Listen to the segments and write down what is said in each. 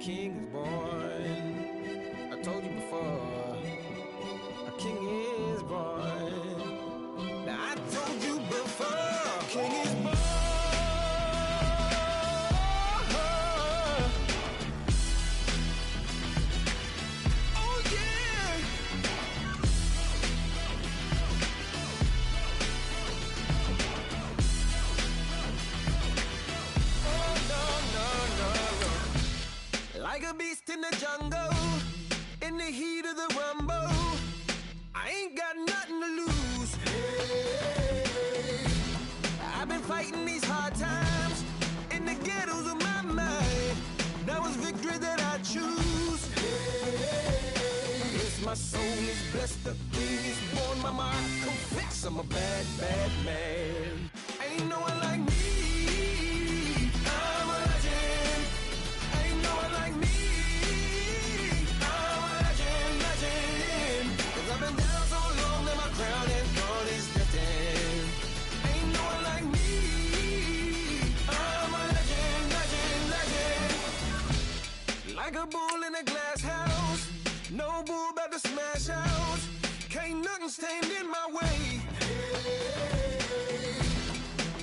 king is born. I told you before, a king is born. Now I told you before, king is born. Oh yeah. Oh no, no, no, no. Like a beast in the jungle, in the heat of the rumble, I ain't got nothing to lose. Hey, I've been fighting these hard times in the ghettos of my mind. Now it's victory that I choose. Hey, yes, my soul is blessed, the king is born. Mama, I confess I'm a bad, bad man. Ain't no one like me. I'm a legend. Ain't no one like me. I'm a legend, legend. 'Cause I've been down so long that my crown and God is destined. Ain't no one like me. I'm a legend, legend, legend. Like a bull in a glass house, no bull about to smash out. Can't nothing stand in my way.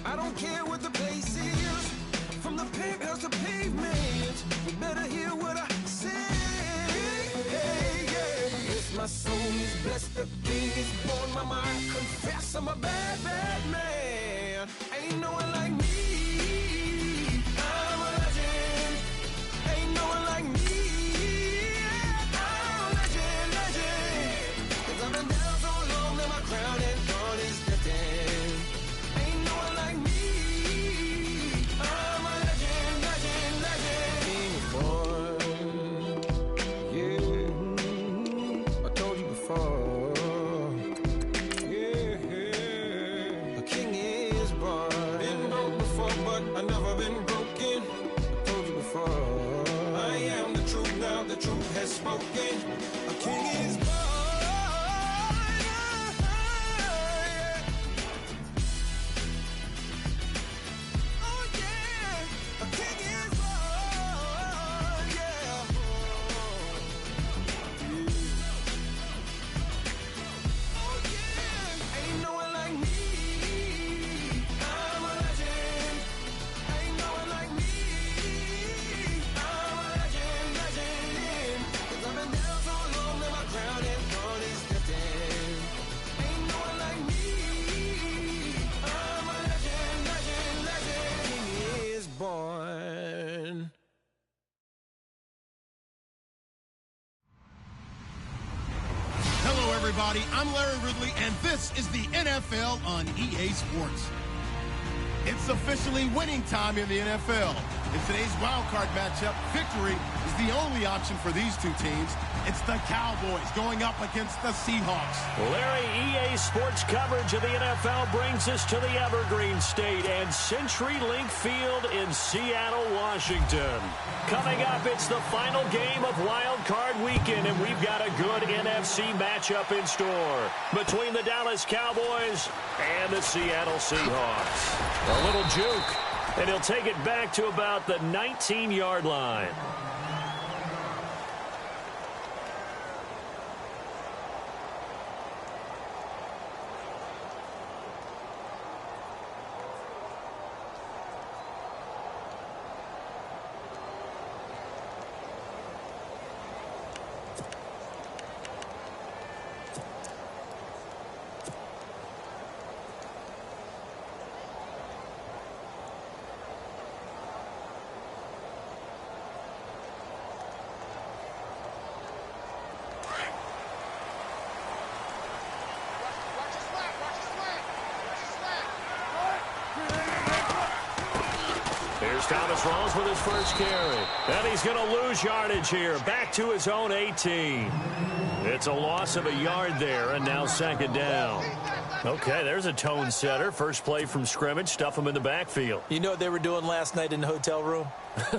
I don't care what the place is, from the penthouse to pavement. You better hear what I say. Hey, yeah. Yes, my soul is blessed, the king is born. Mama, I confess I'm a bad, bad man. Ain't no one like me. I'm a legend. Ain't no one like me. I'm a legend, legend. 'Cause I've been down so long that my crown and God is destined. Ain't no one like me. I'm a legend, legend, legend. King is born. Yeah, I told you before. Yeah, a king is born. Been broke before, but I never been broken. I told you before. I am the truth now, the truth has spoken. A king is born. Oh yeah, a king is born. Yeah. Oh yeah, ain't no one like me. I'm a legend. Ain't no one like me. I'm a legend, legend. 'Cause I've been down so long that my crown and God is destined. Ain't no one like me. I'm a legend, legend, legend. King is born. Hello, everybody. I'm Larry Ridley, and this is the NFL on EA Sports. It's officially winning time in the NFL. In today's wildcard matchup, victory is the only option for these two teams. It's the Cowboys going up against the Seahawks. Larry, EA Sports coverage of the NFL brings us to the Evergreen State and CenturyLink Field in Seattle, Washington. Coming up, it's the final game of Wild Card Weekend, and we've got a good NFC matchup in store between the Dallas Cowboys and the Seattle Seahawks. A little juke, and he'll take it back to about the 19-yard line. Here's Thomas Rawls with his first carry. And he's going to lose yardage here. Back to his own 18. It's a loss of a yard there, and now second down. Okay, there's a tone setter. First play from scrimmage, stuff them in the backfield. You know what they were doing last night in the hotel room?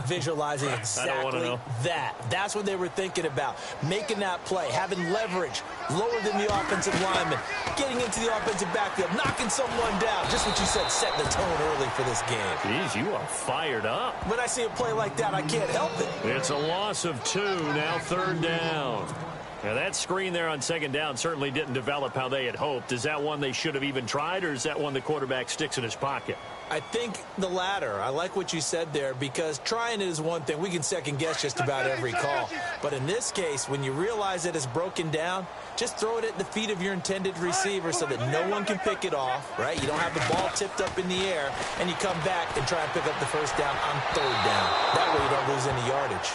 Visualizing exactly that. That's what they were thinking about. Making that play, having leverage, lower than the offensive lineman, getting into the offensive backfield, knocking someone down. Just what you said, setting the tone early for this game. Jeez, you are fired up. When I see a play like that, I can't help it. It's a loss of 2, now 3rd down. Now, that screen there on 2nd down certainly didn't develop how they had hoped. Is that one they should have even tried, or is that one the quarterback sticks in his pocket? I think the latter. I like what you said there, because trying it is one thing. We can second-guess just about every call. But in this case, when you realize that it's broken down, just throw it at the feet of your intended receiver so that no one can pick it off, right? You don't have the ball tipped up in the air, and you come back and try and pick up the 1st down on 3rd down. That way you don't lose any yardage.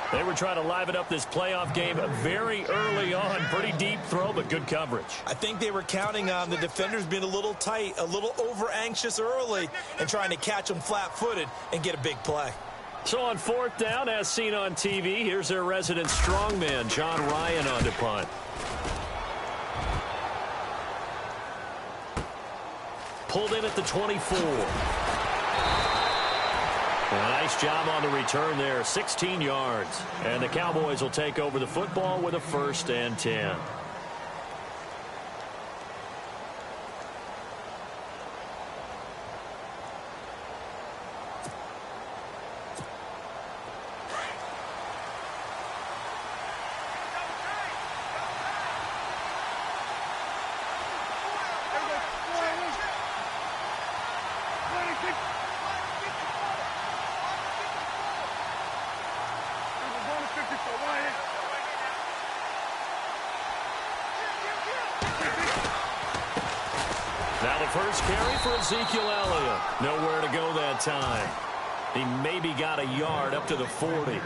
They were trying to liven up this playoff game very early on. Pretty deep throw, but good coverage. I think they were counting on the defenders being a little tight, a little over-anxious early, and trying to catch them flat-footed and get a big play. So on 4th down, as seen on TV, here's their resident strongman, John Ryan, on to punt. Pulled in at the 24. A nice job on the return there, 16 yards. And the Cowboys will take over the football with a 1st and 10. Now the first carry for Ezekiel Elliott. Nowhere to go that time. He maybe got a yard up to the 40.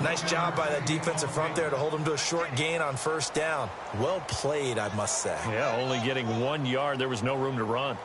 Nice job by that defensive front there to hold him to a short gain on 1st down. Well played, I must say. Yeah, only getting 1 yard. There was no room to run.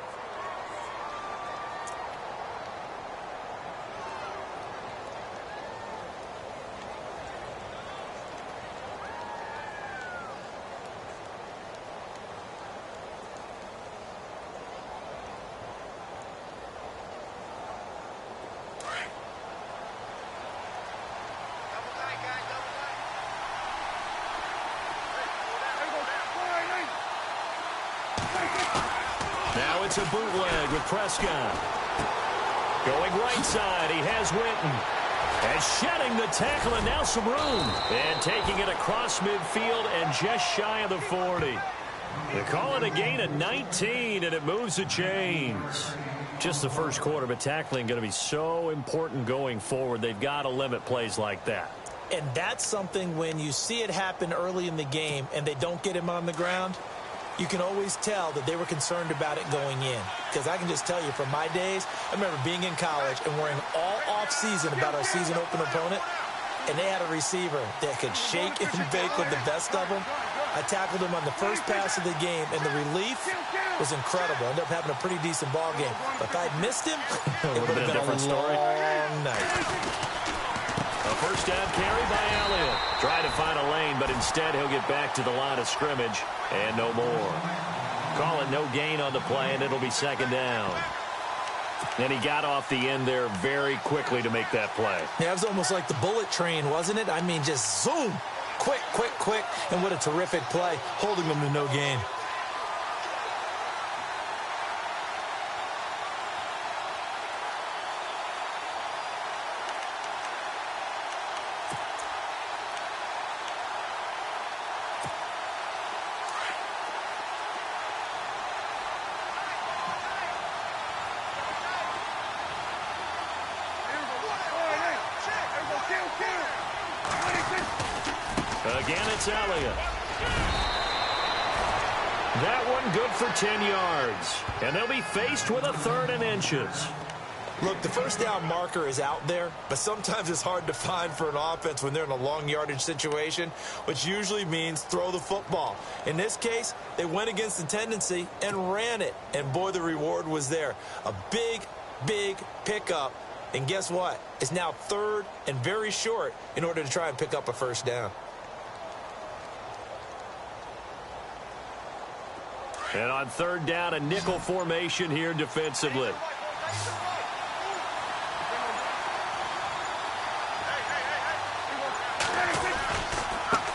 Now it's a bootleg with Prescott. Going right side, he has Witten. And shedding the tackle, and now some room. And taking it across midfield and just shy of the 40. They call it a gain of 19, and it moves the chains. Just the first quarter, but tackling going to be so important going forward. They've got to limit plays like that. And that's something when you see it happen early in the game and they don't get him on the ground, you can always tell that they were concerned about it going in. Because I can just tell you from my days, I remember being in college and worrying all off-season about our season open opponent, and they had a receiver that could shake and bake with the best of them. I tackled him on the first pass of the game, and the relief was incredible. Ended up having a pretty decent ball game. But if I'd missed him, it would have been a long night. A first down carry by Elliott. Try to find a lane, but instead he'll get back to the line of scrimmage and no more. Call it no gain on the play, and it'll be 2nd down. And he got off the end there very quickly to make that play. Yeah, it was almost like the bullet train, wasn't it? I mean, just zoom. Quick, quick, quick. And what a terrific play, holding them to no gain. Again, it's Elliott. That one good for 10 yards. And they'll be faced with a 3rd and inches. Look, the first down marker is out there, but sometimes it's hard to find for an offense when they're in a long yardage situation, which usually means throw the football. In this case, they went against the tendency and ran it. And boy, the reward was there. A big, big pickup. And guess what? It's now 3rd and very short in order to try and pick up a first down. And on third down, a nickel formation here defensively.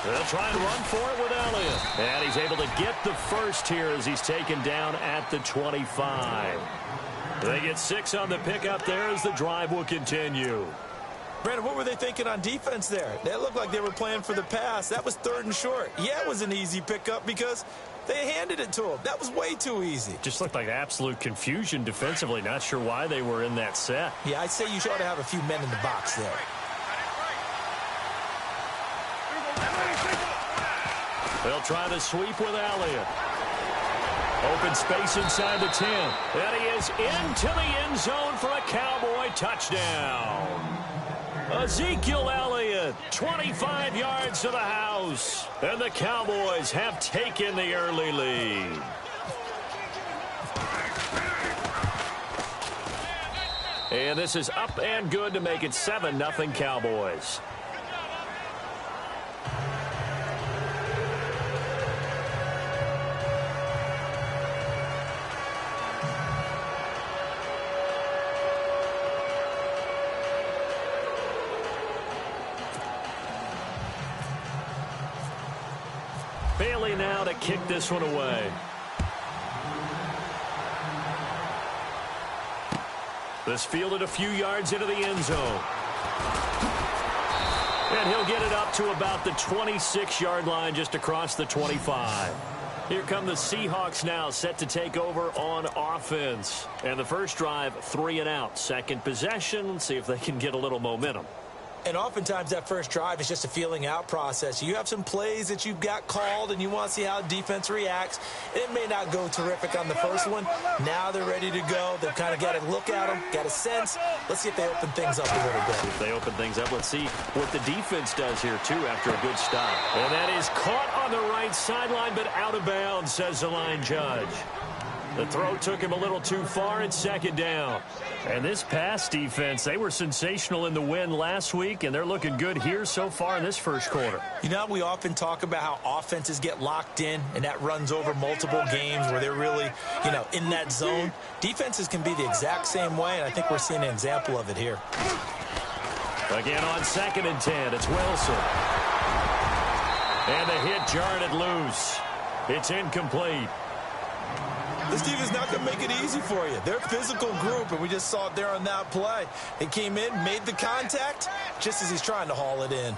They'll try and run for it with Elliott. And he's able to get the first here as he's taken down at the 25. They get 6 on the pickup there as the drive will continue. Brandon, what were they thinking on defense there? They looked like they were playing for the pass. That was 3rd and short. Yeah, it was an easy pickup because they handed it to him. That was way too easy. Just looked like absolute confusion defensively. Not sure why they were in that set. Yeah, I'd say you ought to have a few men in the box there. They'll try the sweep with Elliott. Open space inside the 10. And he is into the end zone for a Cowboy touchdown. Ezekiel Elliott, 25 yards to the house. And the Cowboys have taken the early lead. And this is up and good to make it 7-0 Cowboys. Bailey now to kick this one away. This fielded a few yards into the end zone. And he'll get it up to about the 26-yard line just across the 25. Here come the Seahawks now set to take over on offense. And the first drive, 3 and out. Second possession, see if they can get a little momentum. And oftentimes that first drive is just a feeling out process. You have some plays that you've got called and you want to see how defense reacts. It may not go terrific on the first one. Now they're ready to go. They've kind of got to look at them, got a sense. Let's see if they open things up a little bit. If they open things up, let's see what the defense does here, too, after a good stop. And that is caught on the right sideline, but out of bounds, says the line judge. The throw took him a little too far. It's second down. And this pass defense, they were sensational in the win last week, and they're looking good here so far in this first quarter. You know, we often talk about how offenses get locked in, and that runs over multiple games where they're really, you know, in that zone. Defenses can be the exact same way, and I think we're seeing an example of it here. Again on 2nd and 10, it's Wilson. And the hit jarred it loose. It's incomplete. This team is not going to make it easy for you. They're a physical group, and we just saw it there on that play. They came in, made the contact, just as he's trying to haul it in.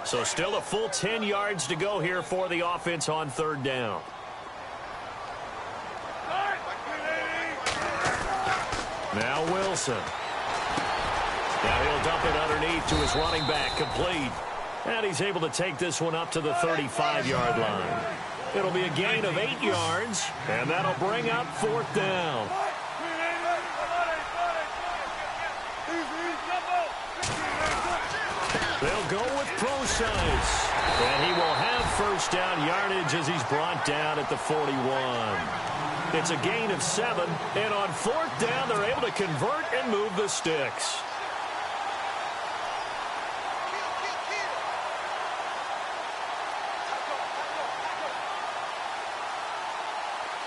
So still a full 10 yards to go here for the offense on 3rd down. Now Wilson. Now he'll dump it underneath to his running back, complete. And he's able to take this one up to the 35-yard line. It'll be a gain of 8 yards, and that'll bring up 4th down. They'll go with Procise. And he will have first down yardage as he's brought down at the 41. It's a gain of 7, and on 4th down, they're able to convert and move the sticks.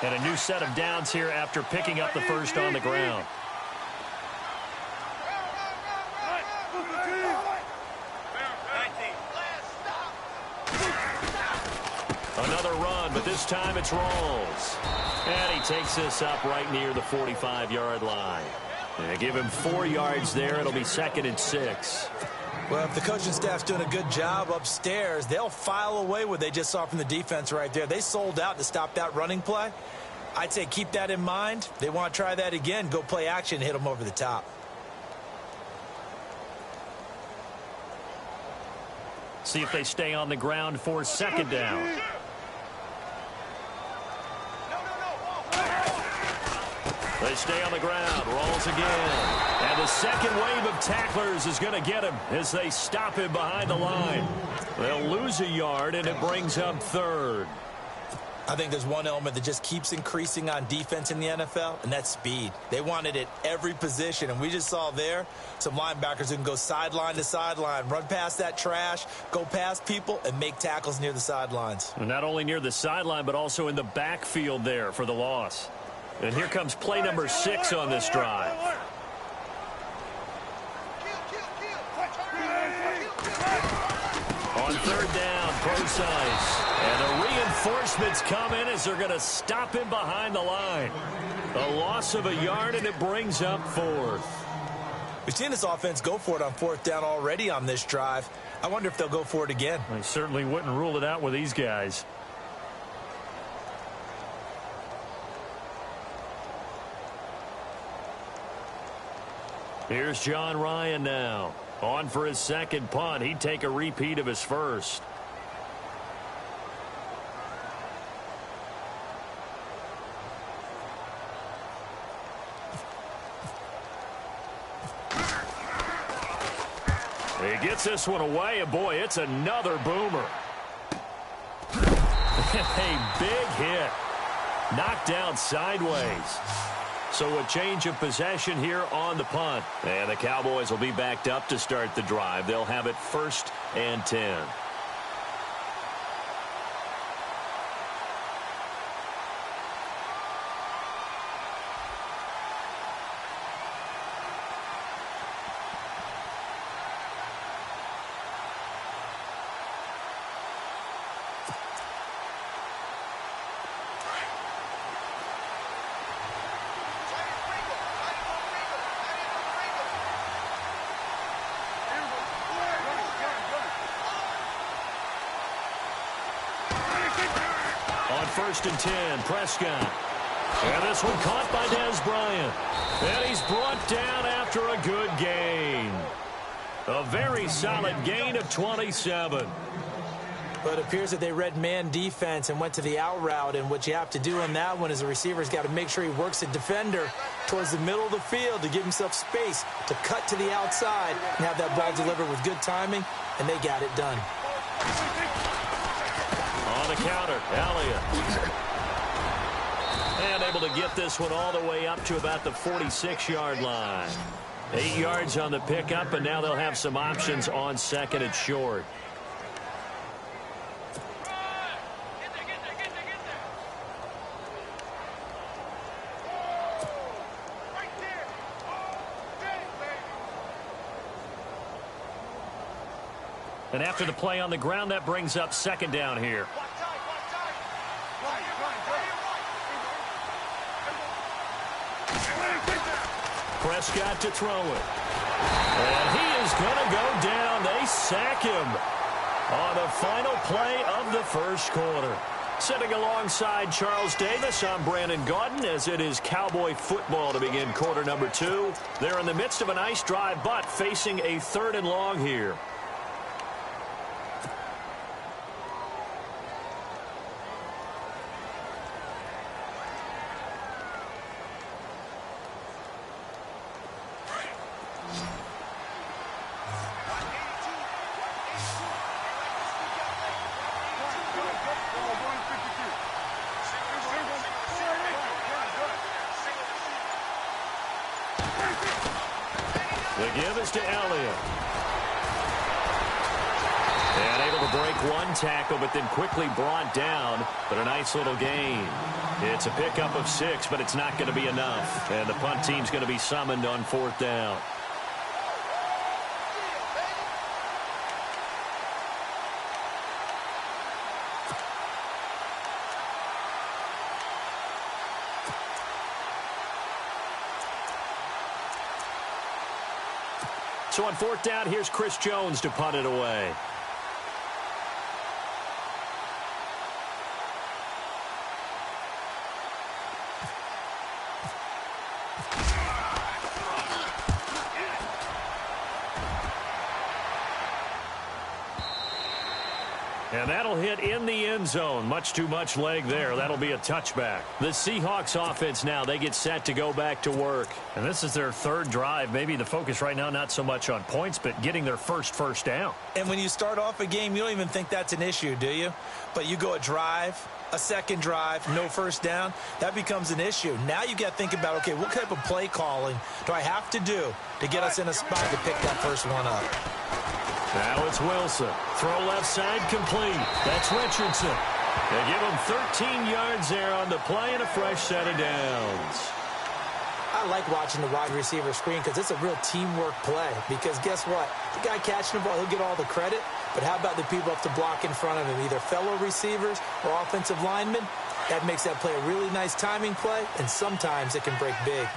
And a new set of downs here after picking up the first on the ground. Another run, but this time it's Rawls. And he takes this up right near the 45-yard line. And they give him 4 yards there. It'll be 2nd and 6. Well, if the coaching staff's doing a good job upstairs, they'll file away what they just saw from the defense right there. They sold out to stop that running play. I'd say keep that in mind. They want to try that again. Go play action, hit them over the top. See if they stay on the ground for 2nd down. They stay on the ground. Rolls again. And the second wave of tacklers is going to get him as they stop him behind the line. They'll lose a yard, and it brings up 3rd. I think there's one element that just keeps increasing on defense in the NFL, and that's speed. They want it at every position, and we just saw there some linebackers who can go sideline to sideline, run past that trash, go past people, and make tackles near the sidelines. And not only near the sideline, but also in the backfield there for the loss. And here comes play number 6 on this drive. On third down, Procise. And the reinforcements come in as they're going to stop him behind the line. A loss of a yard, and it brings up 4th. We've seen this offense go for it on 4th down already on this drive. I wonder if they'll go for it again. I certainly wouldn't rule it out with these guys. Here's John Ryan now. On for his second punt. He'd take a repeat of his first. He gets this one away, and boy, it's another boomer. A big hit. Knocked down sideways. So a change of possession here on the punt. And the Cowboys will be backed up to start the drive. They'll have it 1st and 10. On 1st and 10, Prescott. And this one caught by Dez Bryant. And he's brought down after a good gain. A very solid gain of 27. But it appears that they read man defense and went to the out route. And what you have to do on that one is the receiver's got to make sure he works the defender towards the middle of the field to give himself space to cut to the outside and have that ball delivered with good timing. And they got it done. On the counter, Elliott. And able to get this one all the way up to about the 46-yard line. 8 yards on the pickup, and now they'll have some options on 2nd and short. And after the play on the ground, that brings up 2nd down here. Prescott to throw it. And he is going to go down. They sack him on the final play of the 1st quarter. Sitting alongside Charles Davis, I'm Brandon Gaudin, as it is Cowboy football to begin quarter number 2. They're in the midst of a nice drive, but facing a 3rd and long here. The give is to Elliott. And able to break one tackle, but then quickly brought down. But a nice little gain. It's a pickup of 6, but it's not going to be enough. And the punt team's going to be summoned on 4th down. So on 4th down, here's Chris Jones to punt it away. And that'll hit in the end zone. Much too much leg there. That'll be a touchback. The Seahawks offense now, they get set to go back to work. And this is their 3rd drive. Maybe the focus right now not so much on points, but getting their first down. And when you start off a game, you don't even think that's an issue, do you? But you go a drive, a second drive, no first down, that becomes an issue. Now you got to think about, okay, what type of play calling do I have to do to get us in a spot to pick that first one up? Now it's Wilson. Throw left side complete. That's Richardson. They give him 13 yards there on the play and a fresh set of downs. I like watching the wide receiver screen because it's a real teamwork play. Because guess what? The guy catching the ball, he'll get all the credit. But how about the people up to block in front of him, either fellow receivers or offensive linemen? That makes that play a really nice timing play, and sometimes it can break big.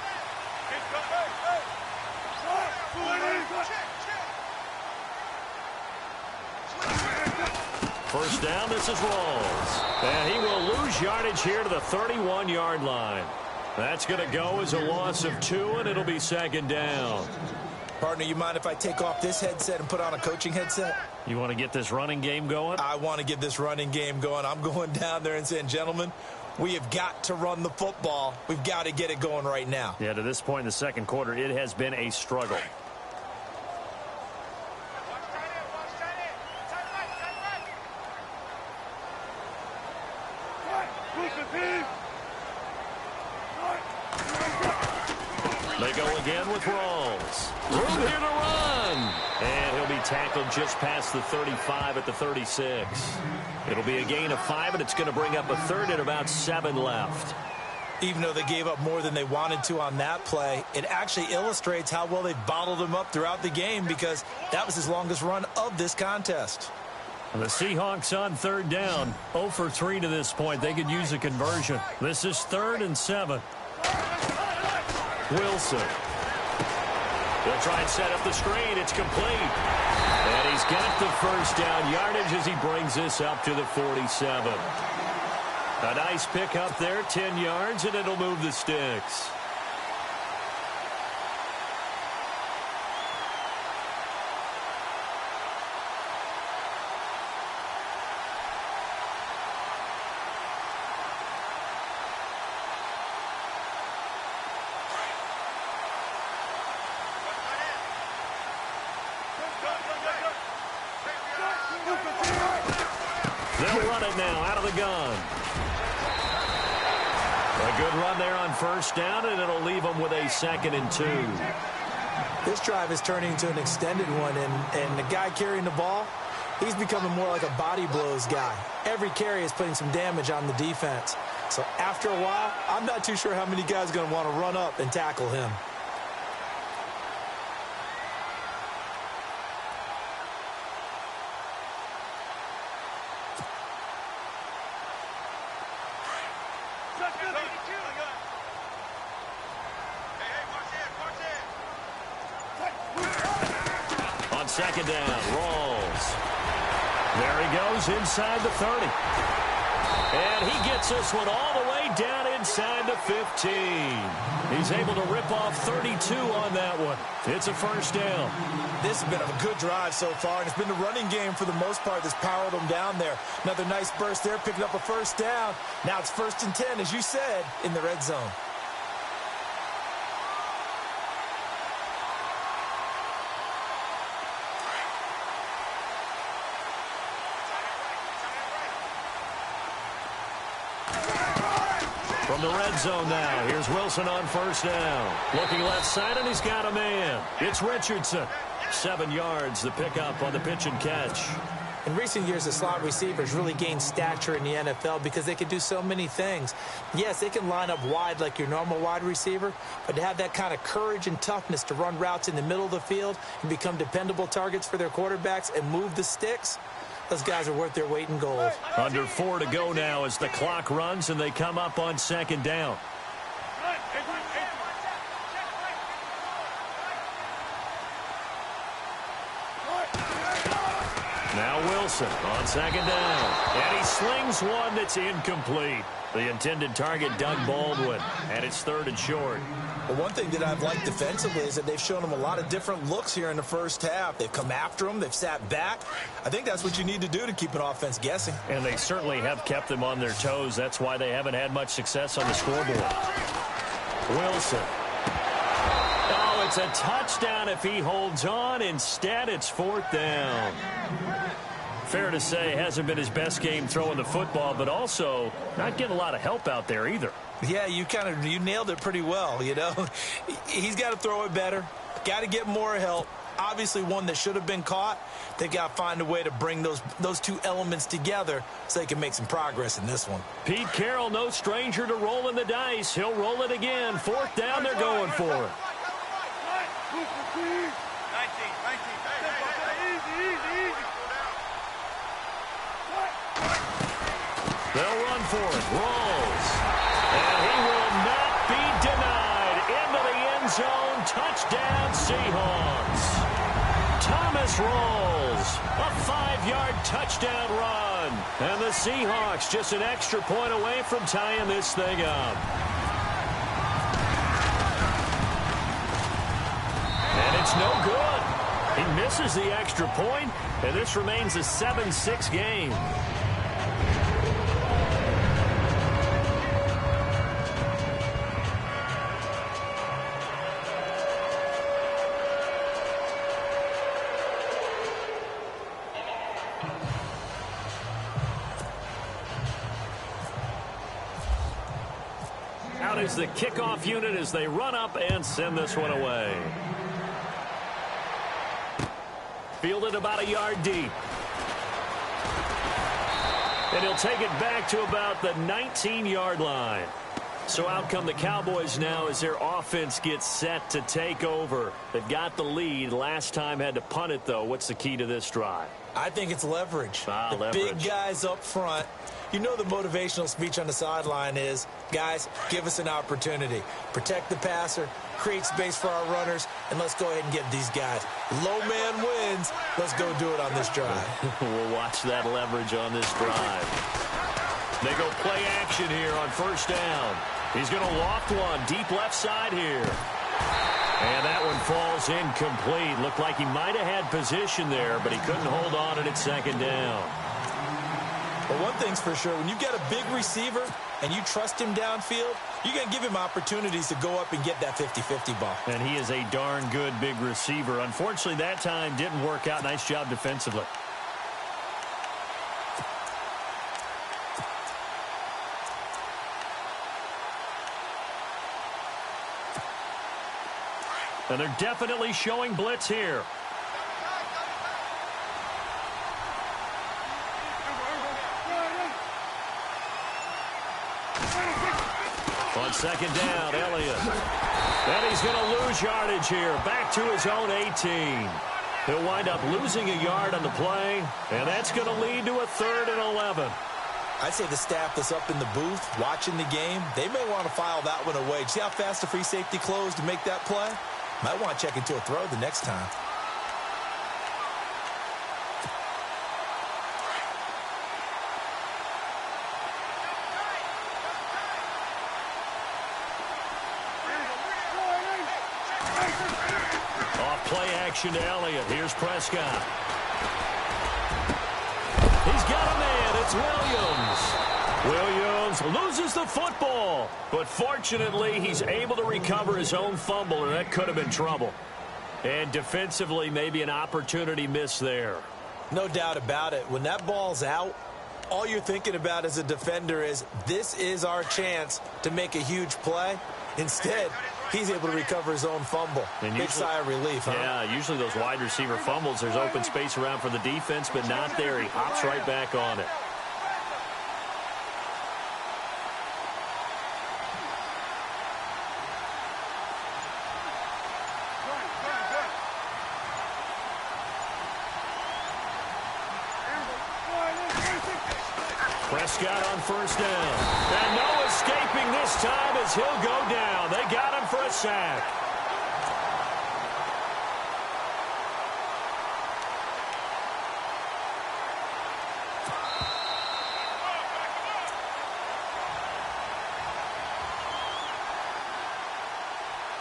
First down, this is Rawls. And he will lose yardage here to the 31-yard line. That's going to go as a loss of 2, and it'll be second down. Partner, you mind if I take off this headset and put on a coaching headset? You want to get this running game going? I want to get this running game going. I'm going down there and saying, gentlemen, we have got to run the football. We've got to get it going right now. Yeah, to this point in the second quarter, it has been a struggle. They go again with Rawls. Room here to run. And he'll be tackled just past the 35 at the 36. It'll be a gain of 5, and it's going to bring up a third and about 7 left. Even though they gave up more than they wanted to on that play, it actually illustrates how well they've bottled him up throughout the game because that was his longest run of this contest. The Seahawks on third down. 0 for 3 to this point. They could use a conversion. This is 3rd and 7. Wilson. He'll try and set up the screen. It's complete. And he's got the first down yardage as he brings this up to the 47. A nice pick up there, 10 yards, and it'll move the sticks. They'll run it now out of the gun. A good run there on first down, and it'll leave them with a 2nd and 2. This drive is turning into an extended one, and the guy carrying the ball, he's becoming more like a body blows guy. Every carry is putting some damage on the defense. So after a while, I'm not too sure how many guys are going to want to run up and tackle him. Second down, Rawls. There he goes inside the 30. And he gets this one all the way down inside the 15. He's able to rip off 32 on that one. It's a first down. This has been a good drive so far, and it's been the running game for the most part that's powered them down there. Another nice burst there, picking up a first down. Now it's 1st and 10, as you said, in the red zone. From the red zone now, here's Wilson on first down. Looking left side, and he's got a man. It's Richardson. 7 yards, the pickup on the pitch and catch. In recent years, the slot receivers really gained stature in the NFL because they can do so many things. Yes, they can line up wide like your normal wide receiver, but to have that kind of courage and toughness to run routes in the middle of the field and become dependable targets for their quarterbacks and move the sticks, those guys are worth their weight in gold. Under 4 to go now as the clock runs and they come up on second down. Now Wilson on second down. And he slings one that's incomplete. The intended target, Doug Baldwin. And it's 3rd and short. Well, one thing that I've liked defensively is that they've shown him a lot of different looks here in the first half. They've come after him. They've sat back. I think that's what you need to do to keep an offense guessing. And they certainly have kept them on their toes. That's why they haven't had much success on the scoreboard. Wilson. Oh, it's a touchdown if he holds on. Instead, it's 4th down. Fair to say, hasn't been his best game throwing the football, but also not getting a lot of help out there either. Yeah, you nailed it pretty well, you know. He's got to throw it better, got to get more help. Obviously one that should have been caught. They got to find a way to bring those two elements together so they can make some progress in this one. Pete Carroll, no stranger to rolling the dice. He'll roll it again. 4th down, they're going for it. They'll run for it. Rolls. And he will not be denied. Into the end zone. Touchdown, Seahawks. Thomas rolls. A 5-yard touchdown run. And the Seahawks just an extra point away from tying this thing up. And it's no good. He misses the extra point, and this remains a 7-6 game. Out is the kickoff unit as they run up and send this one away. Fielded about a yard deep. And he'll take it back to about the 19-yard line. So out come the Cowboys now as their offense gets set to take over. They've got the lead. Last time had to punt it, though. What's the key to this drive? I think it's leverage. Leverage. Big guys up front. You know the motivational speech on the sideline is, guys, give us an opportunity. Protect the passer, create space for our runners, and let's go ahead and get these guys. Low man wins. Let's go do it on this drive. We'll watch that leverage on this drive. They go play action here on 1st down. He's going to loft one deep left side here. And that one falls incomplete. Looked like he might have had position there, but he couldn't hold on at 2nd down. But one thing's for sure, when you've got a big receiver and you trust him downfield, you're going to give him opportunities to go up and get that 50-50 ball. And he is a darn good big receiver. Unfortunately, that time didn't work out. Nice job defensively. And they're definitely showing blitz here. On 2nd down, Elliott. And he's going to lose yardage here. Back to his own 18. He'll wind up losing a yard on the play, and that's going to lead to a 3rd and 11. I'd say the staff that's up in the booth watching the game, they may want to file that one away. See how fast the free safety closed to make that play? Might want to check into a throw the next time. Play action to Elliott. Here's Prescott. He's got a man. It's Williams. Williams loses the football. But fortunately, he's able to recover his own fumble, and that could have been trouble. And defensively, maybe an opportunity missed there. No doubt about it. When that ball's out, all you're thinking about as a defender is, this is our chance to make a huge play. Instead, he's able to recover his own fumble. And big sigh of relief, huh? Yeah, usually those wide receiver fumbles, there's open space around for the defense, but not there. He hops right back on it. Prescott on 1st down. And no escaping this time as he'll go down. They got him for a sack.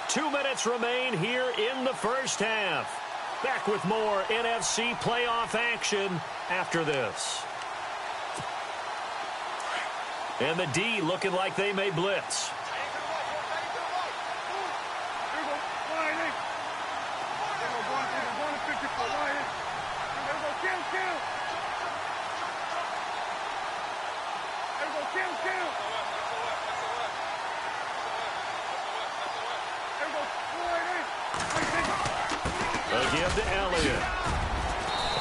Two minutes remain here in the 1st half. Back with more NFC playoff action after this. And the D looking like they may blitz. give to Elliott.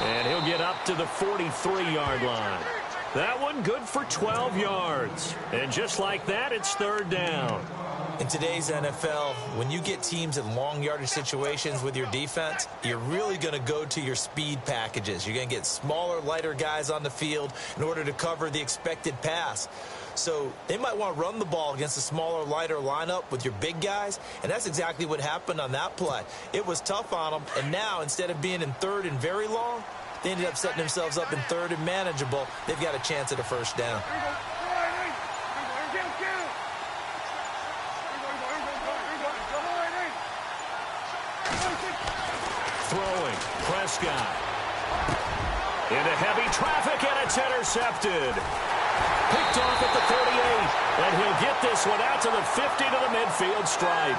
And he'll get up to the 43-yard line. That one good for 12 yards. And just like that, it's third down. In today's NFL, when you get teams in long yardage situations with your defense, you're really going to go to your speed packages. You're going to get smaller, lighter guys on the field in order to cover the expected pass. So they might want to run the ball against a smaller, lighter lineup with your big guys, and that's exactly what happened on that play. It was tough on them, and now instead of being in third and very long, they ended up setting themselves up in third and manageable. They've got a chance at a first down. Throwing, Prescott. Into heavy traffic, and it's intercepted. Picked off at the 38, and he'll get this one out to the 50 to the midfield stripe.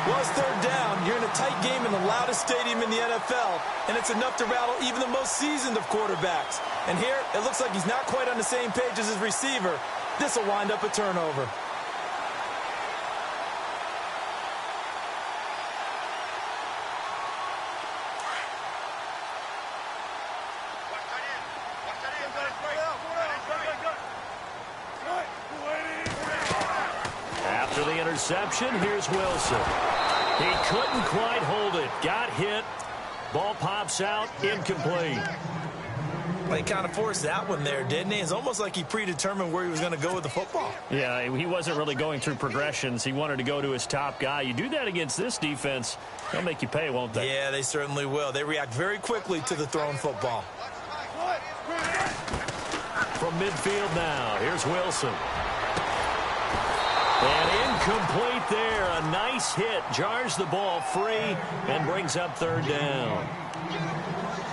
Well, it's third down. You're in a tight game in the loudest stadium in the NFL, and it's enough to rattle even the most seasoned of quarterbacks. And here, it looks like he's not quite on the same page as his receiver. This will wind up a turnover. After the interception, here's Wilson. He couldn't quite hold it. Got hit. Ball pops out. Incomplete. Well, he kind of forced that one there, didn't he? It's almost like he predetermined where he was going to go with the football. Yeah, he wasn't really going through progressions. He wanted to go to his top guy. You do that against this defense, they'll make you pay, won't they? Yeah, they certainly will. They react very quickly to the thrown football. From midfield now, here's Wilson. And incomplete there. A nice hit. Jars the ball free and brings up third down.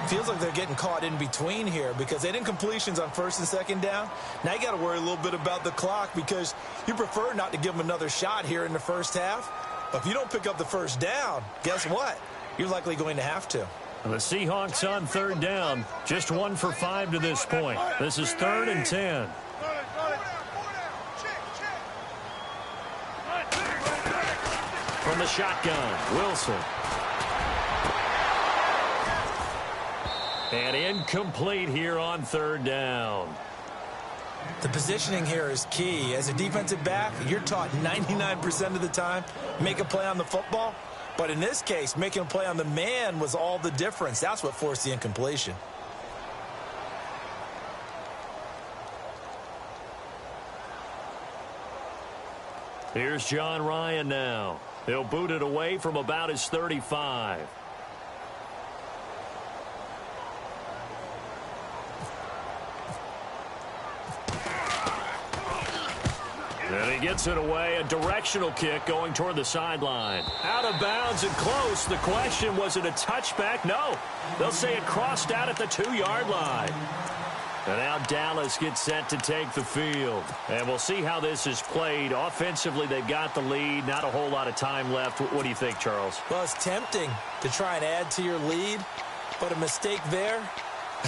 Feels like they're getting caught in between here because they didn't completions on first and second down. Now you got to worry a little bit about the clock because you prefer not to give them another shot here in the first half. But if you don't pick up the first down, guess what? You're likely going to have to. The Seahawks on third down. Just 1 for 5 to this point. This is 3rd and 10. From the shotgun, Wilson. And incomplete here on third down. The positioning here is key. As a defensive back, you're taught 99% of the time, make a play on the football. But in this case, making a play on the man was all the difference. That's what forced the incompletion. Here's John Ryan now. He'll boot it away from about his 35. And he gets it away. A directional kick going toward the sideline. Out of bounds and close. The question, was it a touchback? No. They'll say it crossed out at the 2-yard line. And now Dallas gets set to take the field. And we'll see how this is played. Offensively, they've got the lead. Not a whole lot of time left. What do you think, Charles? Well, it's tempting to try and add to your lead. But a mistake there,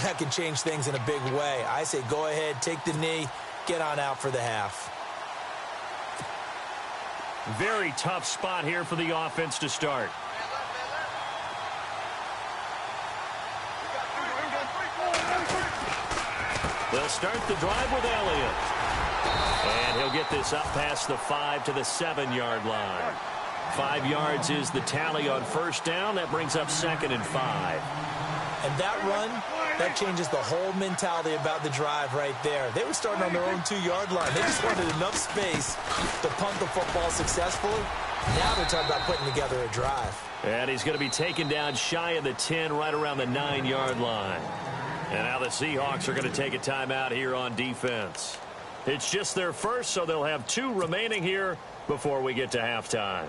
that can change things in a big way. I say go ahead, take the knee, get on out for the half. Very tough spot here for the offense to start. They'll start the drive with Elliott. And he'll get this up past the 5 to the 7-yard line. 5 yards is the tally on first down. That brings up 2nd and 5. And that run, that changes the whole mentality about the drive right there. They were starting on their own 2-yard line. They just wanted enough space to punt the football successfully. Now they're talking about putting together a drive. And he's going to be taken down shy of the 10, right around the 9-yard line. And now the Seahawks are going to take a timeout here on defense. It's just their first, so they'll have 2 remaining here before we get to halftime.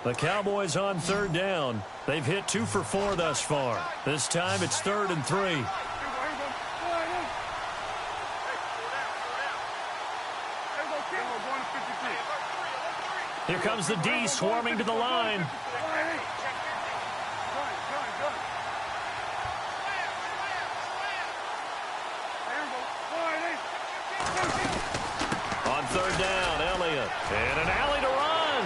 The Cowboys on third down. They've hit 2 for 4 thus far. This time it's 3rd and 3. Here comes the D swarming to the line. third down. Elliott. And an alley to run.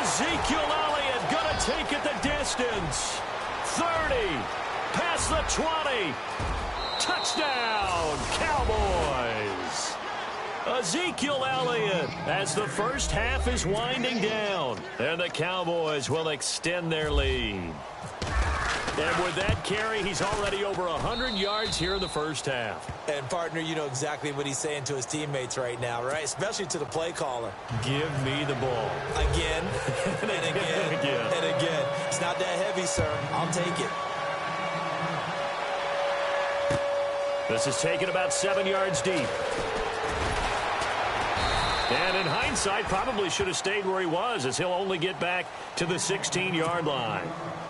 Ezekiel Elliott going to take it the distance. 30. Past the 20. Touchdown, Cowboys. Ezekiel Elliott as the first half is winding down. And the Cowboys will extend their lead. And with that carry, he's already over 100 yards here in the first half. And, partner, you know exactly what he's saying to his teammates right now, right? Especially to the play caller. Give me the ball. Again, and again, and again. It's not that heavy, sir. I'll take it. This is taken about 7 yards deep. And in hindsight, probably should have stayed where he was, as he'll only get back to the 16-yard line.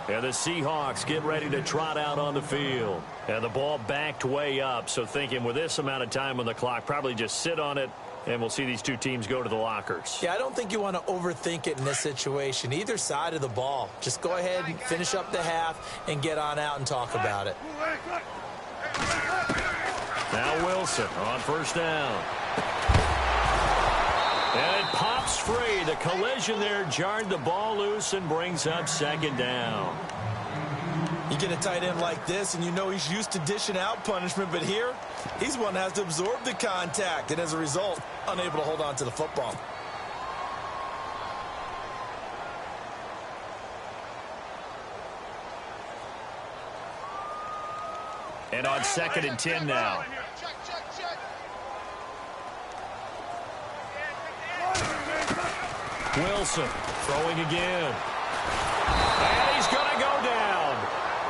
And the Seahawks get ready to trot out on the field. And the ball backed way up, so thinking with this amount of time on the clock, probably just sit on it, and we'll see these two teams go to the lockers. Yeah, I don't think you want to overthink it in this situation. Either side of the ball. Just go ahead and finish up the half and get on out and talk about it. Now Wilson on first down. And it pops free. The collision there jarred the ball loose and brings up second down. You get a tight end like this, and you know he's used to dishing out punishment, but here, he's one that has to absorb the contact, and as a result, unable to hold on to the football. And on 2nd and 10 now. Wilson throwing again. And he's going to go down.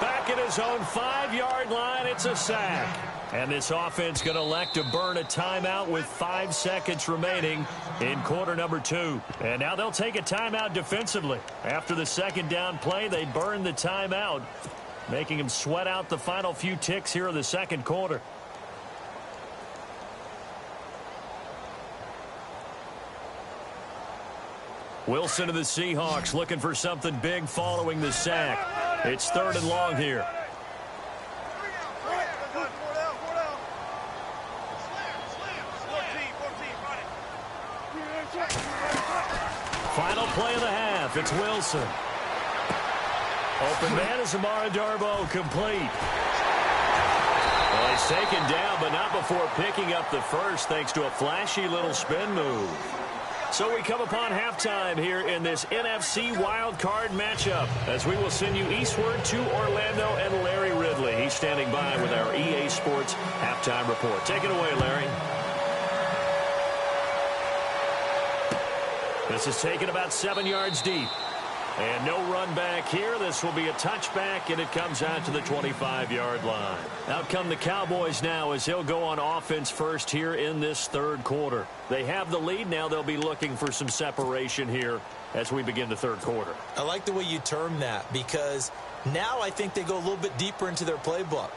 Back at his own 5-yard line, it's a sack. And this offense going to elect to burn a timeout with 5 seconds remaining in quarter number 2. And now they'll take a timeout defensively. After the second down play, they burn the timeout, making him sweat out the final few ticks here in the second quarter. Wilson of the Seahawks looking for something big following the sack. It's 3rd and long here. Final play of the half. It's Wilson. Open man is Amara Darboh, complete. Well, he's taken down, but not before picking up the first, thanks to a flashy little spin move. So we come upon halftime here in this NFC wildcard matchup, as we will send you eastward to Orlando and Larry Ridley. He's standing by with our EA Sports halftime report. Take it away, Larry. This is taken about 7 yards deep. And no run back here. This will be a touchback, and it comes out to the 25-yard line. Out come the Cowboys now as they'll go on offense first here in this third quarter. They have the lead now. They'll be looking for some separation here as we begin the third quarter. I like the way you term that, because now I think they go a little bit deeper into their playbook.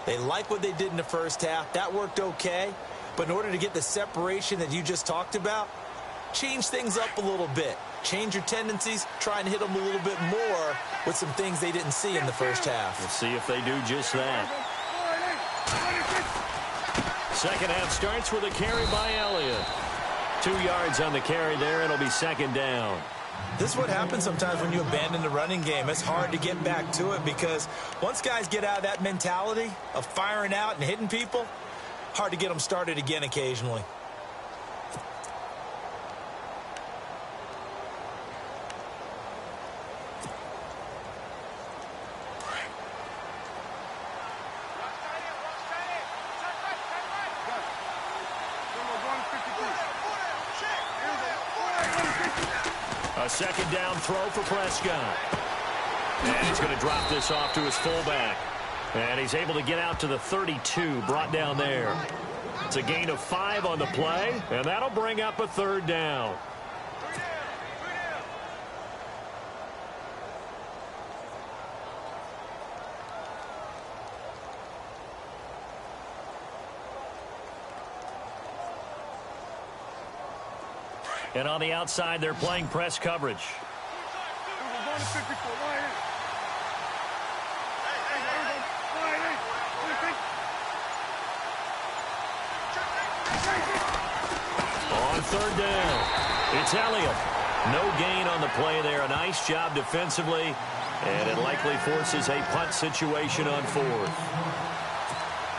They like what they did in the first half. That worked okay. But in order to get the separation that you just talked about, change things up a little bit. Change your tendencies, try and hit them a little bit more with some things they didn't see in the first half. We'll see if they do just that. Second half starts with a carry by Elliott. 2 yards on the carry there. It'll be second down. This is what happens sometimes when you abandon the running game. It's hard to get back to it because once guys get out of that mentality of firing out and hitting people, hard to get them started again occasionally. A second down throw for Prescott. And he's going to drop this off to his fullback. And he's able to get out to the 32, brought down there. It's a gain of 5 on the play, and that'll bring up a third down. And on the outside, they're playing press coverage. On third down. It's Elliott. No gain on the play there. A nice job defensively, and it likely forces a punt situation on fourth.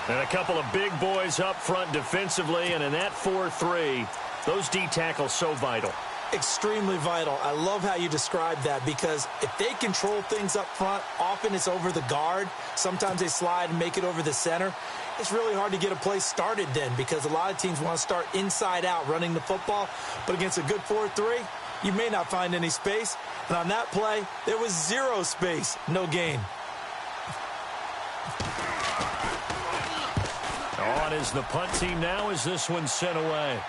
And a couple of big boys up front defensively, and in that 4-3, those D tackles so vital. Extremely vital. I love how you describe that, because if they control things up front, often it's over the guard. Sometimes they slide and make it over the center. It's really hard to get a play started then, because a lot of teams want to start inside out running the football. But against a good 4-3, you may not find any space. And on that play, there was zero space. No gain. On is the punt team now as this one's sent away.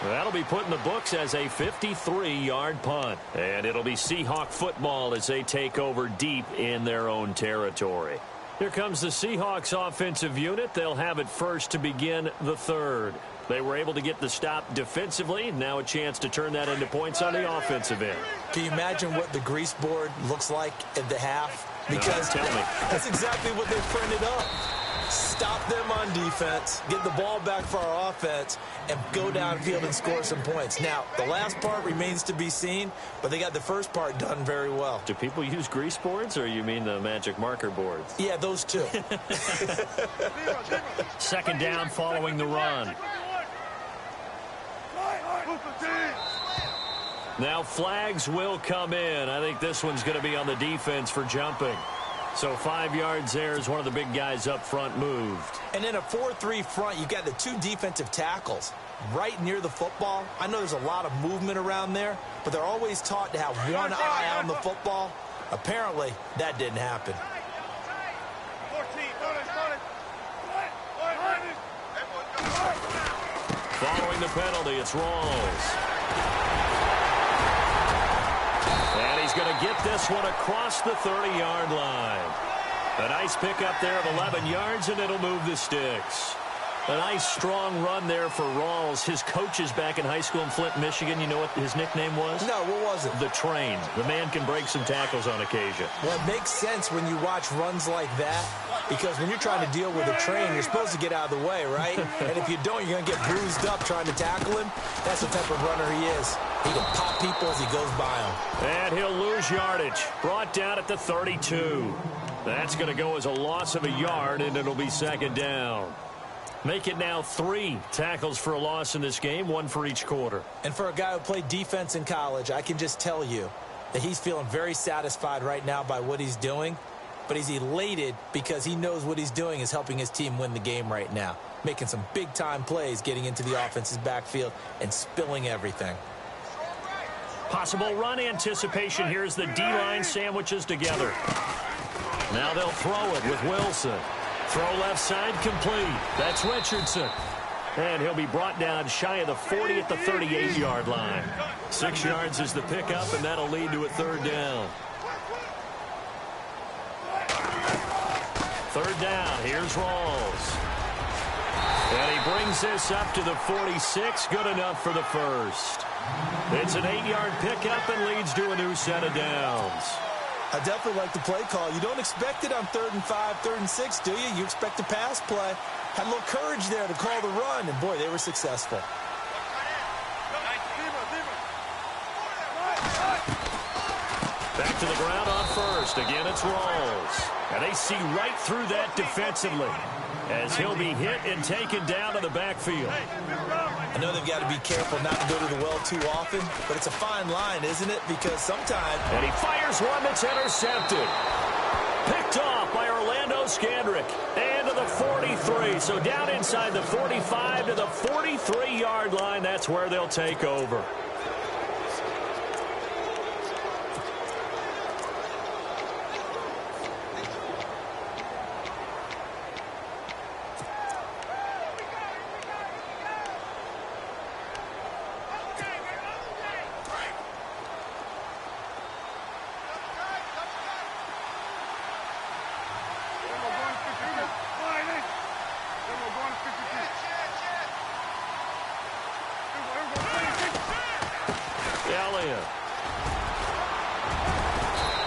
That'll be put in the books as a 53-yard punt. And it'll be Seahawk football as they take over deep in their own territory. Here comes the Seahawks offensive unit. They'll have it first to begin the third. They were able to get the stop defensively. Now a chance to turn that into points on the offensive end. Can you imagine what the grease board looks like at the half? Because tell me. That's exactly what they printed up. Stop them on defense, get the ball back for our offense, and go downfield and score some points. Now, the last part remains to be seen, but they got the first part done very well. Do people use grease boards, or you mean the magic marker boards? Yeah, those two. Second down following the run. Now flags will come in. I think this one's going to be on the defense for jumping. So 5 yards there as one of the big guys up front moved. And in a 4-3 front, you've got the two defensive tackles right near the football. I know there's a lot of movement around there, but they're always taught to have one eye on the football. Apparently, that didn't happen. Following the penalty, it's Rawls. And he's going to get this one across the 30-yard line. A nice pickup there of 11 yards, and it'll move the sticks. A nice, strong run there for Rawls. His coaches back in high school in Flint, Michigan, you know what his nickname was? No, what was it? The Train. The man can break some tackles on occasion. Well, it makes sense when you watch runs like that, because when you're trying to deal with a train, you're supposed to get out of the way, right? And if you don't, you're going to get bruised up trying to tackle him. That's the type of runner he is. He can pop people as he goes by them. And he'll lose yardage. Brought down at the 32. That's going to go as a loss of a yard, and it'll be second down. Make it now 3 tackles for a loss in this game, 1 for each quarter. And for a guy who played defense in college, I can just tell you that he's feeling very satisfied right now by what he's doing. But he's elated because he knows what he's doing is helping his team win the game right now. Making some big-time plays, getting into the offense's backfield, and spilling everything. Possible run anticipation. Here's the D-line sandwiches together. Now they'll throw it with Wilson. Throw left side complete. That's Richardson. And he'll be brought down shy of the 40 at the 38-yard line. 6 yards is the pickup, and that'll lead to a third down. Third down. Here's Rawls. And he brings this up to the 46. Good enough for the first. It's an 8-yard pickup and leads to a new set of downs. I definitely like the play call. You don't expect it on 3rd and 5, 3rd and 6, do you? You expect a pass play. Had a little courage there to call the run, and boy, they were successful. Back to the ground on first. Again, it's Rawls. And they see right through that defensively as he'll be hit and taken down to the backfield. I know they've got to be careful not to go to the well too often, but it's a fine line, isn't it? Because sometimes... And he fires one that's intercepted. Picked off by Orlando Scandrick. And to the 43. So down inside the 45 to the 43-yard line. That's where they'll take over.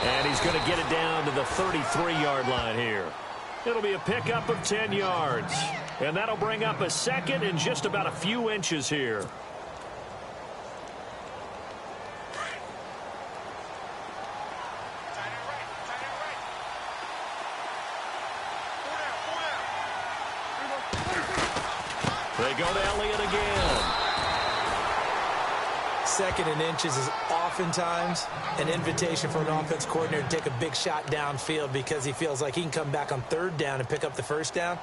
And he's going to get it down to the 33-yard line here. It'll be a pickup of 10 yards. And that'll bring up a second and just about a few inches here. They go to Elliott again. Second and inches is oftentimes an invitation for an offense coordinator to take a big shot downfield because he feels like he can come back on third down and pick up the first down.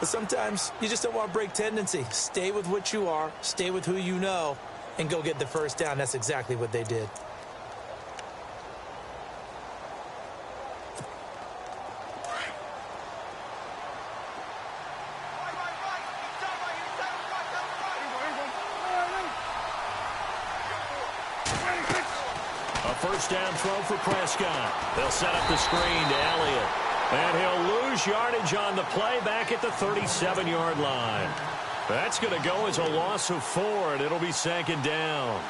But sometimes you just don't want to break tendency. Stay with what you are, stay with who you know, and go get the first down. That's exactly what they did. First down throw for Prescott. They'll set up the screen to Elliott. And he'll lose yardage on the play back at the 37-yard line. That's going to go as a loss of 4, and it'll be second down.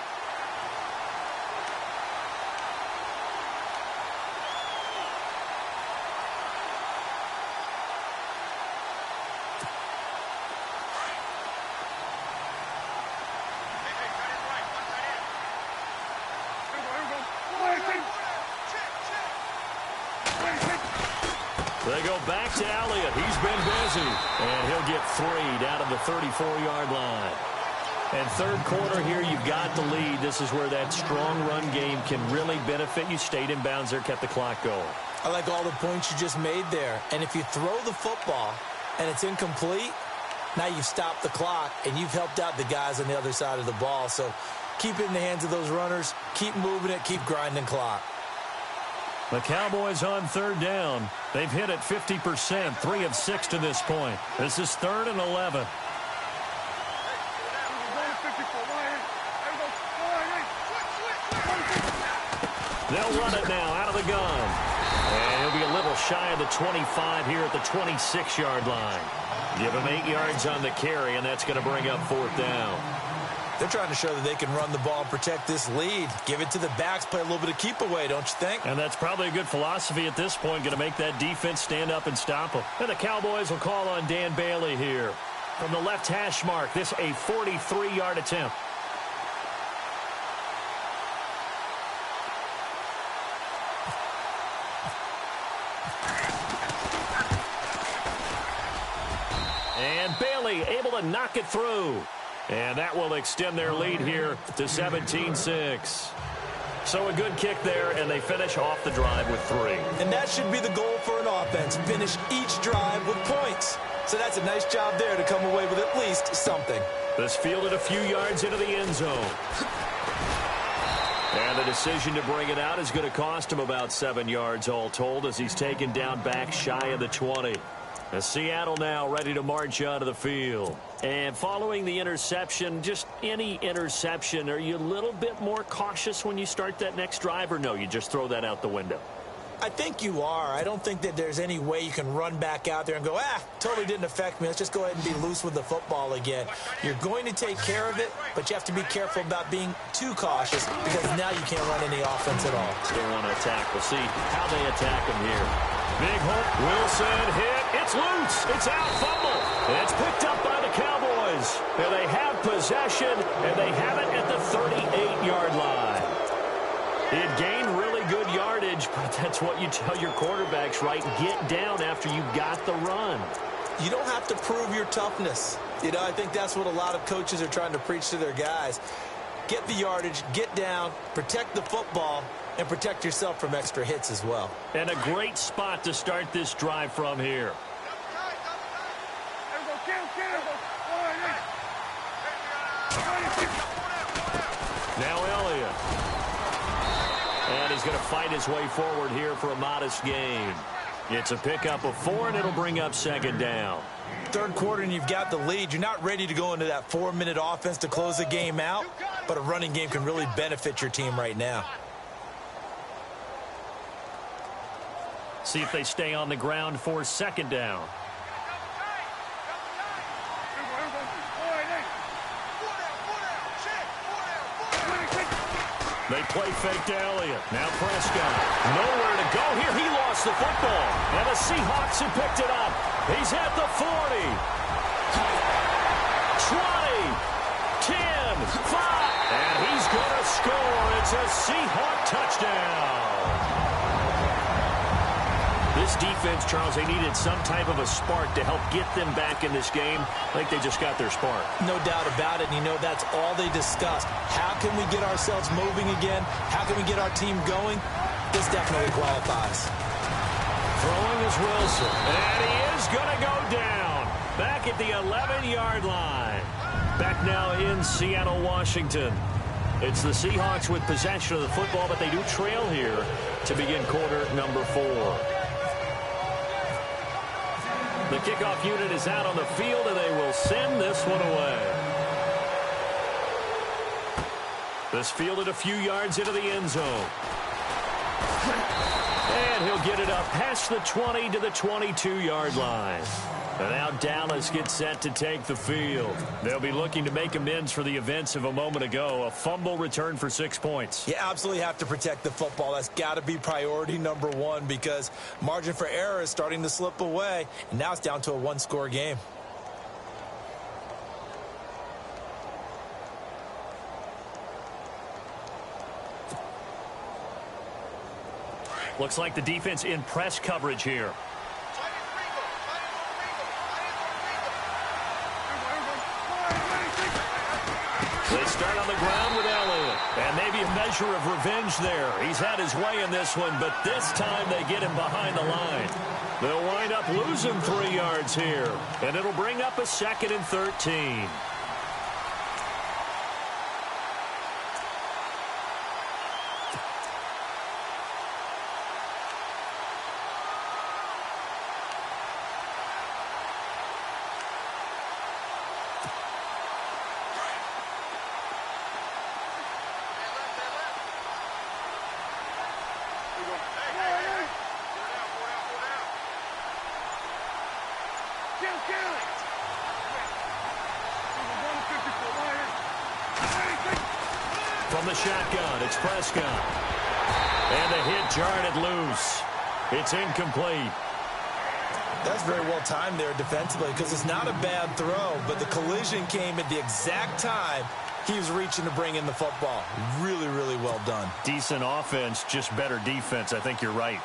They go back to Elliott. He's been busy. And he'll get 3 down to the 34-yard line. And third quarter here, you've got the lead. This is where that strong run game can really benefit you. Stayed in bounds there, kept the clock going. I like all the points you just made there. And if you throw the football and it's incomplete, now you've stopped the clock and you've helped out the guys on the other side of the ball. So keep it in the hands of those runners. Keep moving it. Keep grinding clock. The Cowboys on third down. They've hit it 50%, 3 of 6 to this point. This is 3rd and 11. They'll run it now out of the gun. And he'll be a little shy of the 25 here at the 26-yard line. Give him 8 yards on the carry, and that's going to bring up 4th down. They're trying to show that they can run the ball and protect this lead. Give it to the backs, play a little bit of keep away, don't you think? And that's probably a good philosophy at this point, going to make that defense stand up and stop them. And the Cowboys will call on Dan Bailey here. From the left hash mark, this a 43-yard attempt. And Bailey able to knock it through. And that will extend their lead here to 17-6. So a good kick there, and they finish off the drive with 3. And that should be the goal for an offense. Finish each drive with points. So that's a nice job there to come away with at least something. This fielded a few yards into the end zone. And the decision to bring it out is going to cost him about 7 yards all told as he's taken down back shy of the 20. As Seattle now ready to march out of the field. And following the interception, just any interception, are you a little bit more cautious when you start that next drive, or no, you just throw that out the window? I think you are. I don't think that there's any way you can run back out there and go, totally didn't affect me. Let's just go ahead and be loose with the football again. You're going to take care of it, but you have to be careful about being too cautious because now you can't run any offense at all. Still want to attack. We'll see how they attack him here. Big hook. Wilson hit. It's loose. It's out. Fumble. And it's picked up by the Cowboys. And they have possession, and they have it at the 38-yard line. It gained really good yardage, but that's what you tell your quarterbacks, right? Get down after you got the run. You don't have to prove your toughness. You know, I think that's what a lot of coaches are trying to preach to their guys. Get the yardage, get down, protect the football, and protect yourself from extra hits as well. And a great spot to start this drive from here. Now Elliott. And he's going to fight his way forward here for a modest gain. It's a pickup of 4, and it'll bring up second down. Third quarter, and you've got the lead. You're not ready to go into that 4-minute offense to close the game out, but a running game can really benefit your team right now. See if they stay on the ground for second down. They play fake to Elliott. Now Prescott. Nowhere to go here. He lost the football. And the Seahawks have picked it up. He's at the 40. And he's going to score. It's a Seahawk touchdown. This defense, Charles, they needed some type of a spark to help get them back in this game. I think they just got their spark. No doubt about it. And, you know, that's all they discussed. How can we get ourselves moving again? How can we get our team going? This definitely qualifies. Throwing is Wilson. And he is going to go down. Back at the 11-yard line. Back now in Seattle, Washington. It's the Seahawks with possession of the football, but they do trail here to begin quarter number 4. The kickoff unit is out on the field, and they will send this one away. This fielded a few yards into the end zone. And he'll get it up past the 20 to the 22-yard line. And now Dallas gets set to take the field. They'll be looking to make amends for the events of a moment ago. A fumble return for 6 points. You absolutely have to protect the football. That's got to be priority number 1 because margin for error is starting to slip away. And now it's down to a 1-score game. Looks like the defense in press coverage here. They start on the ground with Elliott. And maybe a measure of revenge there. He's had his way in this one, but this time they get him behind the line. They'll wind up losing 3 yards here. And it'll bring up a 2nd and 13. From the shotgun, it's Prescott. And the hit jarred it loose. It's incomplete. That's very well timed there defensively because it's not a bad throw, but the collision came at the exact time he was reaching to bring in the football. Really, really well done. Decent offense, just better defense. I think you're right.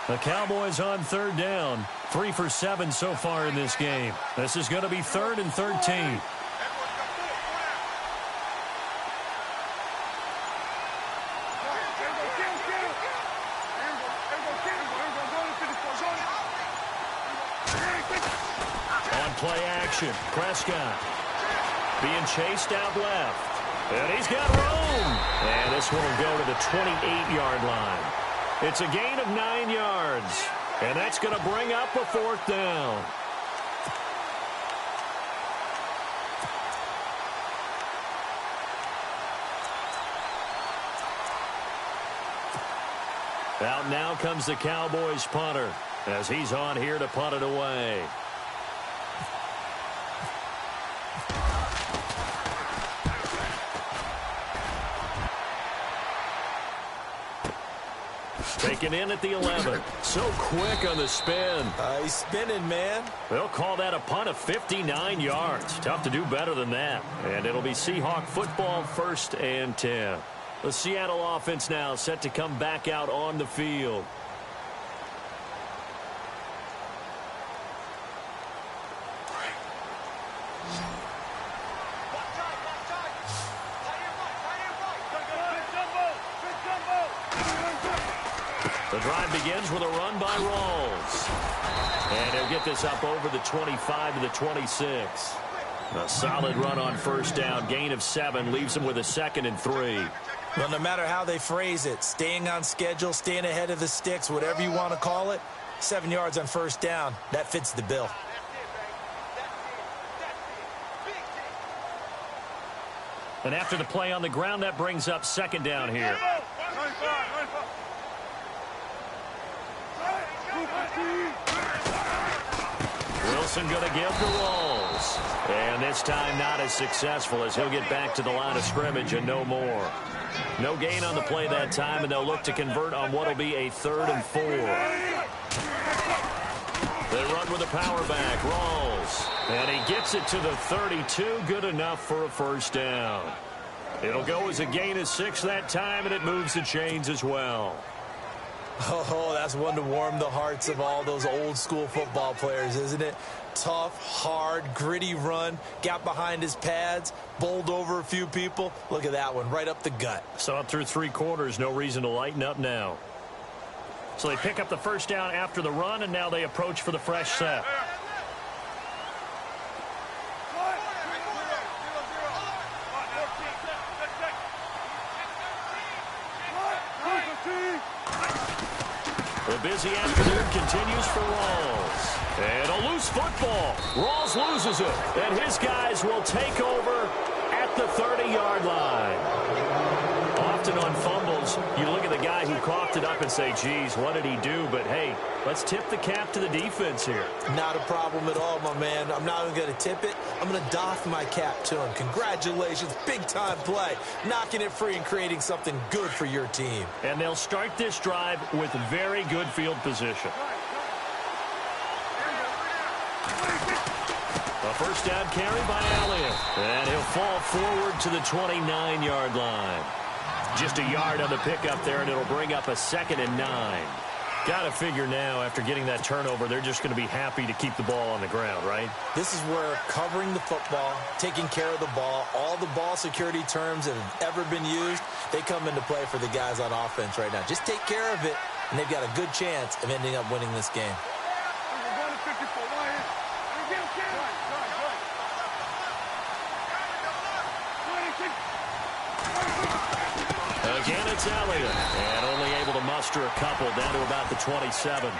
The Cowboys on 3rd down. 3 for 7 so far in this game. This is going to be 3rd and 13. On play action, Prescott being chased out left. And he's got room. And this one will go to the 28-yard line. It's a gain of 9 yards, and that's going to bring up a 4th down. Out now comes the Cowboys punter as he's on here to punt it away. Taken in at the 11. So quick on the spin. He's spinning, man. They'll call that a punt of 59 yards. Tough to do better than that. And it'll be Seahawk football 1st and 10. The Seattle offense now set to come back out on the field. The drive begins with a run by Rawls. And he'll get this up over the 25 to the 26. A solid run on 1st down. Gain of 7 leaves him with a 2nd and 3. Well, no matter how they phrase it, staying on schedule, staying ahead of the sticks, whatever you want to call it, 7 yards on 1st down, that fits the bill. And after the play on the ground, that brings up 2nd down here. Wilson going to give to Rawls. rolls. And this time not as successful as he'll get back to the line of scrimmage and no more. No gain on the play that time, and they'll look to convert on what will be a 3rd and 4. They run with a power back. Rolls. And he gets it to the 32. Good enough for a first down. It'll go as a gain of 6 that time, and it moves the chains as well. Oh, that's one to warm the hearts of all those old-school football players, isn't it? Tough, hard, gritty run, got behind his pads, bowled over a few people. Look at that one, right up the gut. Saw it through 3 quarters, no reason to lighten up now. So they pick up the first down after the run, and now they approach for the fresh set. The busy afternoon continues for Rawls. And a loose football. Rawls loses it. And his guys will take over at the 30-yard line. Often on fumbles, you look at the guy who coughed it up and say, geez, what did he do? But, hey, let's tip the cap to the defense here. Not a problem at all, my man. I'm not even going to tip it. I'm going to doff my cap to him. Congratulations. Big-time play. Knocking it free and creating something good for your team. And they'll start this drive with very good field position. A first down carry by Elliott. And he'll fall forward to the 29-yard line. Just a yard on the pickup there, and it'll bring up a 2nd and 9. Got to figure now, after getting that turnover, they're just going to be happy to keep the ball on the ground, right? This is where covering the football, taking care of the ball, all the ball security terms that have ever been used, they come into play for the guys on offense right now. Just take care of it, and they've got a good chance of ending up winning this game. Again, it's Elliott, and only able to muster a couple down to about the 27.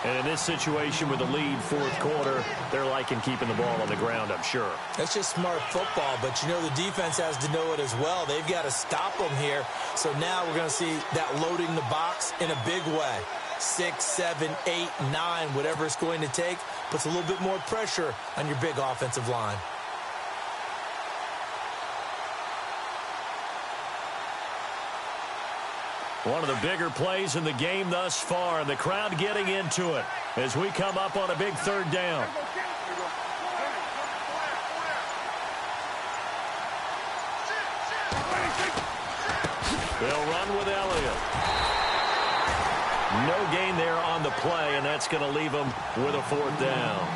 And in this situation with the lead 4th quarter, they're liking keeping the ball on the ground, I'm sure. That's just smart football, but you know the defense has to know it as well. They've got to stop them here. So now we're going to see that loading the box in a big way. 6, 7, 8, 9, whatever it's going to take, puts a little bit more pressure on your big offensive line. One of the bigger plays in the game thus far, and the crowd getting into it as we come up on a big 3rd down. They'll run with Elliott. No gain there on the play, and that's going to leave them with a 4th down.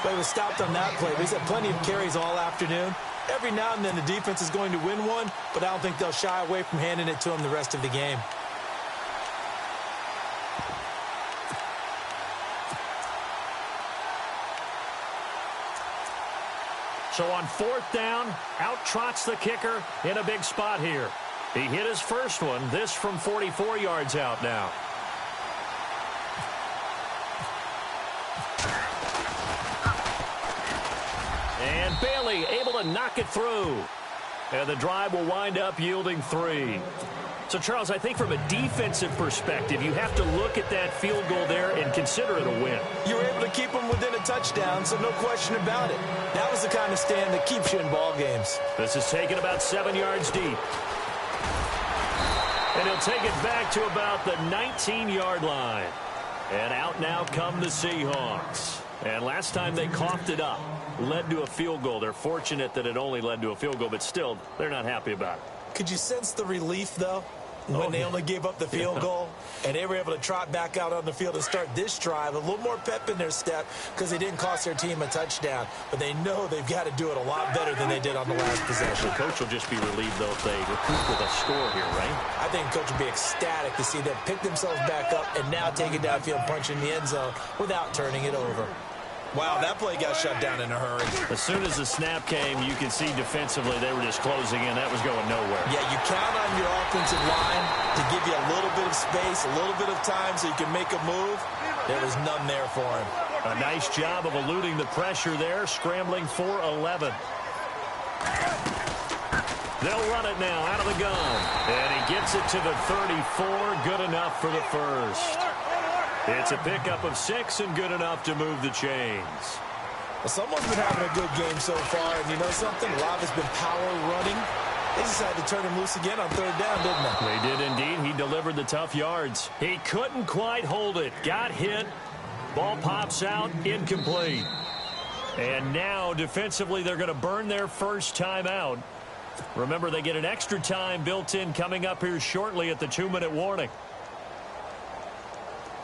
But he was stopped on that play. He's had plenty of carries all afternoon. Every now and then the defense is going to win one, but I don't think they'll shy away from handing it to him the rest of the game. So on 4th down, out trots the kicker in a big spot here. He hit his first one, this from 44 yards out now. And Bailey able to knock it through. And the drive will wind up yielding 3. So, Charles, I think from a defensive perspective, you have to look at that field goal there and consider it a win. You were able to keep them within a touchdown, so no question about it. That was the kind of stand that keeps you in ball games. This is taken about 7 yards deep. And he'll take it back to about the 19-yard line. And out now come the Seahawks. And last time they coughed it up, led to a field goal. They're fortunate that it only led to a field goal, but still, they're not happy about it. Could you sense the relief, though, when they only gave up the field goal and they were able to trot back out on the field and start this drive? A little more pep in their step because they didn't cost their team a touchdown, but they know they've got to do it a lot better than they did on the last possession. The coach will just be relieved, though, if they recoup with a score here, right? I think the coach will be ecstatic to see them pick themselves back up and now take it downfield, punch in the end zone without turning it over. Wow, that play got shut down in a hurry. As soon as the snap came, you could see defensively they were just closing in. That was going nowhere. Yeah, you count on your offensive line to give you a little bit of space, a little bit of time so you can make a move. There was none there for him. A nice job of eluding the pressure there, scrambling for 11. They'll run it now out of the gun. And he gets it to the 34. Good enough for the first. It's a pickup of 6 and good enough to move the chains. Well, someone's been having a good game so far, and you know something? A lot of it's been power running. They decided to turn him loose again on third down, didn't they? They did indeed. He delivered the tough yards. He couldn't quite hold it. Got hit. Ball pops out. Incomplete. And now, defensively, they're going to burn their first time out. Remember, they get an extra time built in coming up here shortly at the 2-minute warning.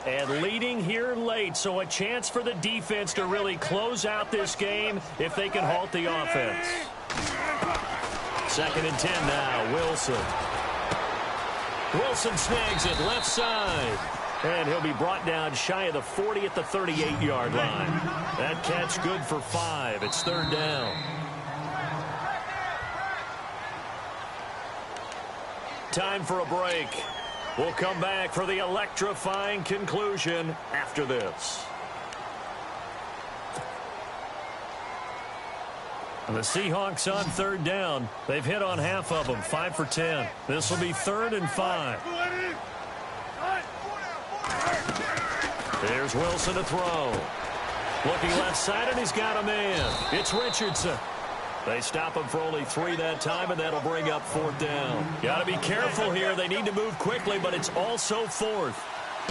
And leading here late, so a chance for the defense to really close out this game if they can halt the offense. 2nd and 10 now, Wilson. Wilson snags it left side. And he'll be brought down shy of the 40 at the 38-yard line. That catch good for 5. It's 3rd down. Time for a break. We'll come back for the electrifying conclusion after this. And the Seahawks on 3rd down. They've hit on half of them, 5 for 10. This will be 3rd and 5. Here's Wilson to throw. Looking left side, and he's got a man. It's Richardson. They stop him for only 3 that time, and that'll bring up 4th down. Got to be careful here. They need to move quickly, but it's also 4th.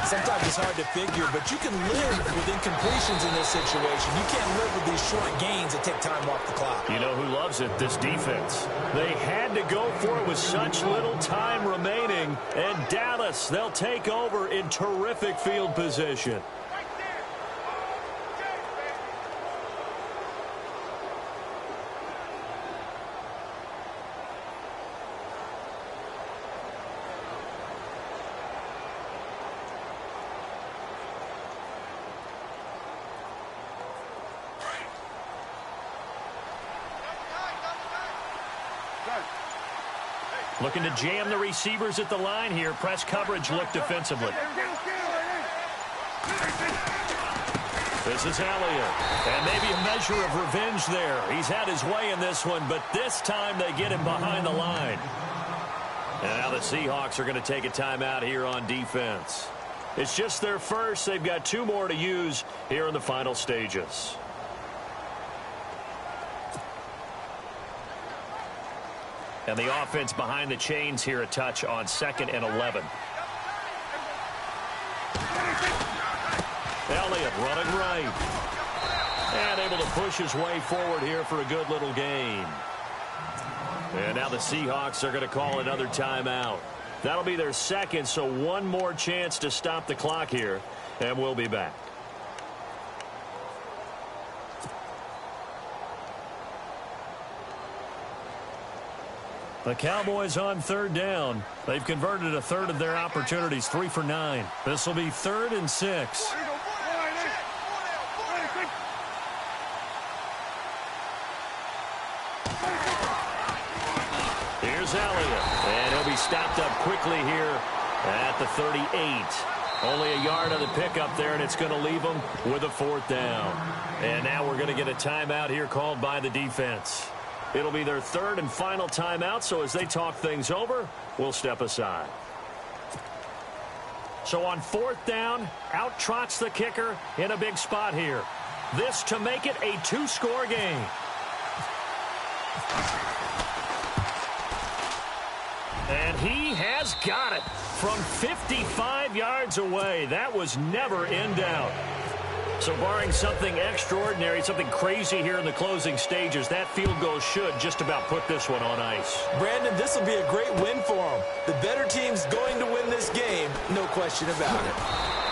Sometimes it's hard to figure, but you can live with incompletions in this situation. You can't live with these short gains that take time off the clock. You know who loves it? This defense. They had to go for it with such little time remaining. And Dallas, they'll take over in terrific field position. Looking to jam the receivers at the line here. Press coverage look defensively. This is Elliott. And maybe a measure of revenge there. He's had his way in this one, but this time they get him behind the line. And now the Seahawks are going to take a timeout here on defense. It's just their first. They've got 2 more to use here in the final stages. And the offense behind the chains here a touch on 2nd and 11. Elliott running right. And able to push his way forward here for a good little gain. And now the Seahawks are going to call another timeout. That'll be their 2nd, so 1 more chance to stop the clock here. And we'll be back. The Cowboys on 3rd down. They've converted a third of their opportunities, 3 for 9. This will be 3rd and 6. Here's Elliott, and he'll be stopped up quickly here at the 38. Only a yard on the pickup there, and it's going to leave them with a 4th down. And now we're going to get a timeout here called by the defense. It'll be their 3rd and final timeout, so as they talk things over, we'll step aside. So on 4th down, out trots the kicker in a big spot here. This to make it a 2-score game. And he has got it from 55 yards away. That was never in doubt. So barring something extraordinary, something crazy here in the closing stages, that field goal should just about put this one on ice. Brandon, this will be a great win for him. The better team's going to win this game, no question about it.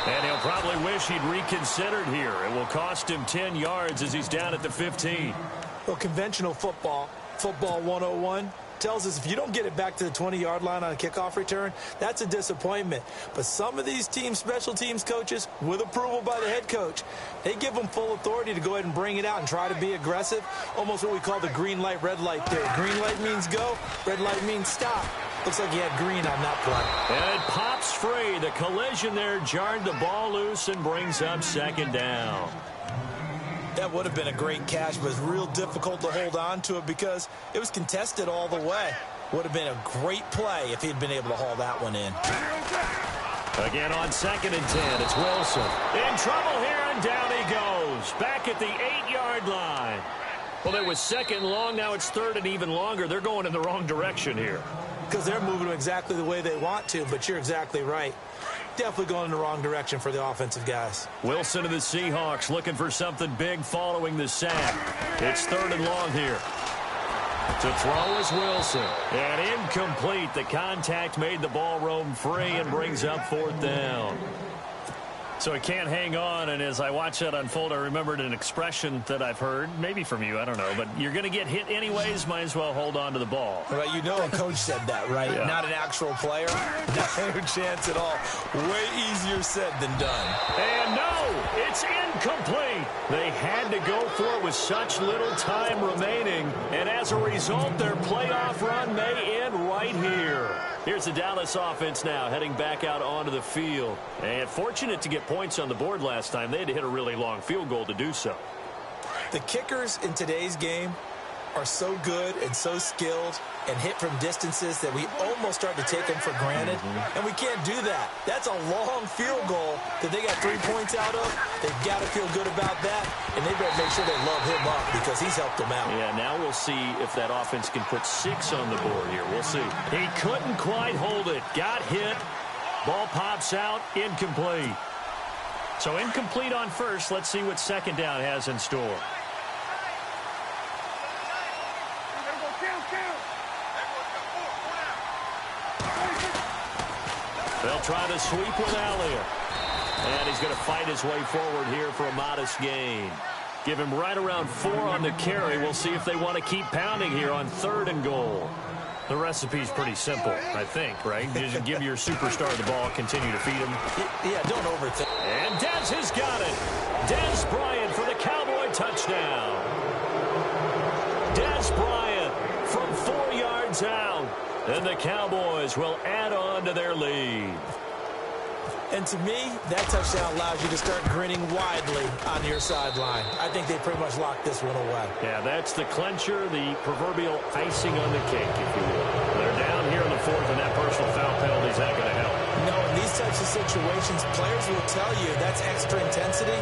And he'll probably wish he'd reconsidered here. It will cost him 10 yards as he's down at the 15. Well, conventional football 101, tells us if you don't get it back to the 20-yard line on a kickoff return, that's a disappointment. But some of these special teams coaches, with approval by the head coach, they give them full authority to go ahead and bring it out and try to be aggressive, almost what we call the green light, red light theory. Green light means go, red light means stop. Looks like he had green on that play. And it pops free. The collision there jarred the ball loose and brings up 2nd down. That would have been a great catch, but it's real difficult to hold on to it because it was contested all the way. Would have been a great play if he'd been able to haul that one in. Again on 2nd and 10, it's Wilson. In trouble here, and down he goes. goes. Back at the 8-yard line. Well, it was second long. Now it's third and even longer. They're going in the wrong direction here. Because they're moving them exactly the way they want to, but you're exactly right. Definitely going in the wrong direction for the offensive guys. Wilson of the Seahawks looking for something big following the sack. It's third and long here. To throw is Wilson. And incomplete. The contact made the ball roam free and brings up fourth down. So he can't hang on, and as I watch that unfold, I remembered an expression that I've heard, maybe from you, I don't know, but you're going to get hit anyways, might as well hold on to the ball. Right, you know a coach said that, right? Yeah. Not an actual player. No chance at all. Way easier said than done. And no, it's incomplete. They had to go for it with such little time remaining, and as a result, their playoff run may end right here. Here's the Dallas offense now heading back out onto the field. And fortunate to get points on the board last time. They had to hit a really long field goal to do so. The kickers in today's game are so good and so skilled and hit from distances that we almost start to take them for granted. And we can't do that. That's a long field goal that they got 3 points out of. They've got to feel good about that, and they better make sure they love him up because he's helped them out. Yeah, now we'll see if that offense can put 6 on the board here. We'll see. He couldn't quite hold it. Got hit. Ball pops out. Incomplete. So incomplete on first. Let's see what second down has in store. They'll try to sweep with Elliott. And he's going to fight his way forward here for a modest gain. Give him right around 4 on the carry. We'll see if they want to keep pounding here on 3rd and goal. The recipe's pretty simple, I think, right? Just give your superstar the ball, continue to feed him. Yeah, don't overthink. And Dez has got it. Dez Bryant for the Cowboy touchdown. Dez Bryant from 4 yards out. And the Cowboys will add on to their lead. And to me, that touchdown allows you to start grinning widely on your sideline. I think they pretty much locked this one away. Yeah, that's the clincher, the proverbial icing on the cake, if you will. They're down here in the 4th, and that personal foul penalty is not going to help. No, in these types of situations, players will tell you that's extra intensity.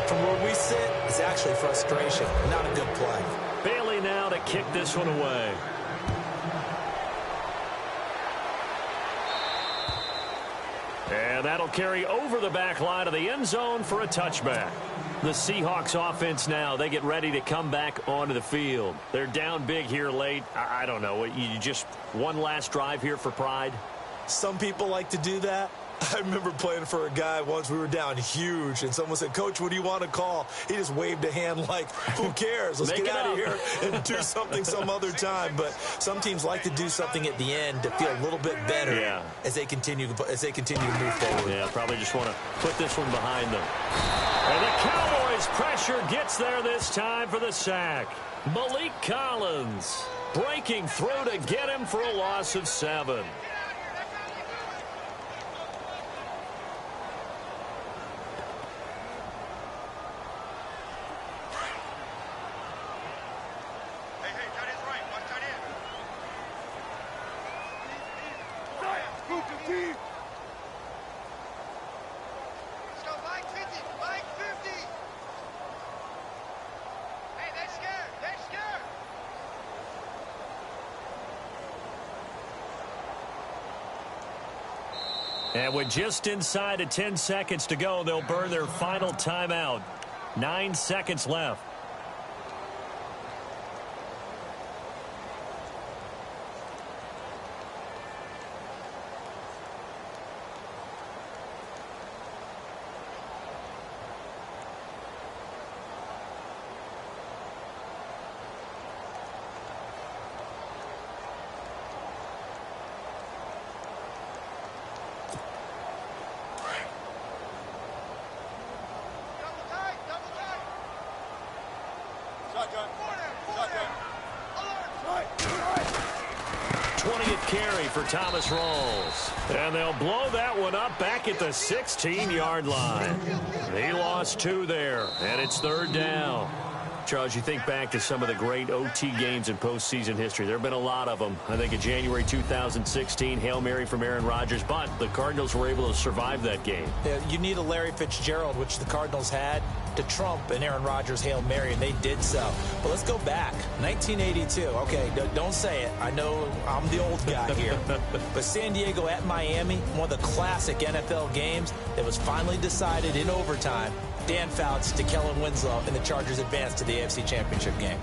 From where we sit, it's actually frustration, not a good play. Bailey now to kick this one away. And that'll carry over the back line of the end zone for a touchback. The Seahawks offense now, they get ready to come back onto the field. They're down big here late. I don't know. You just one last drive here for pride? Some people like to do that. I remember playing for a guy once. We were down huge, and someone said, "Coach, what do you want to call?" He just waved a hand like, who cares? Let's get out of here and do something some other time. But some teams like to do something at the end to feel a little bit better as they continue to move forward. Yeah, probably just want to put this one behind them. And the Cowboys' pressure gets there this time for the sack. Malik Collins breaking through to get him for a loss of 7. And with just inside of 10 seconds to go, they'll burn their final timeout. 9 seconds left. Carry for Thomas Rawls. And they'll blow that one up back at the 16-yard line. He lost 2 there, and it's 3rd down. Charles, you think back to some of the great OT games in postseason history. There have been a lot of them. I think in January 2016, Hail Mary from Aaron Rodgers, but the Cardinals were able to survive that game. Yeah, you need a Larry Fitzgerald, which the Cardinals had. to trump an Aaron Rodgers Hail Mary, and they did so. But let's go back. 1982. Okay, don't say it. I know I'm the old guy here. But San Diego at Miami, one of the classic NFL games that was finally decided in overtime. Dan Fouts to Kellen Winslow, and the Chargers advanced to the AFC Championship game.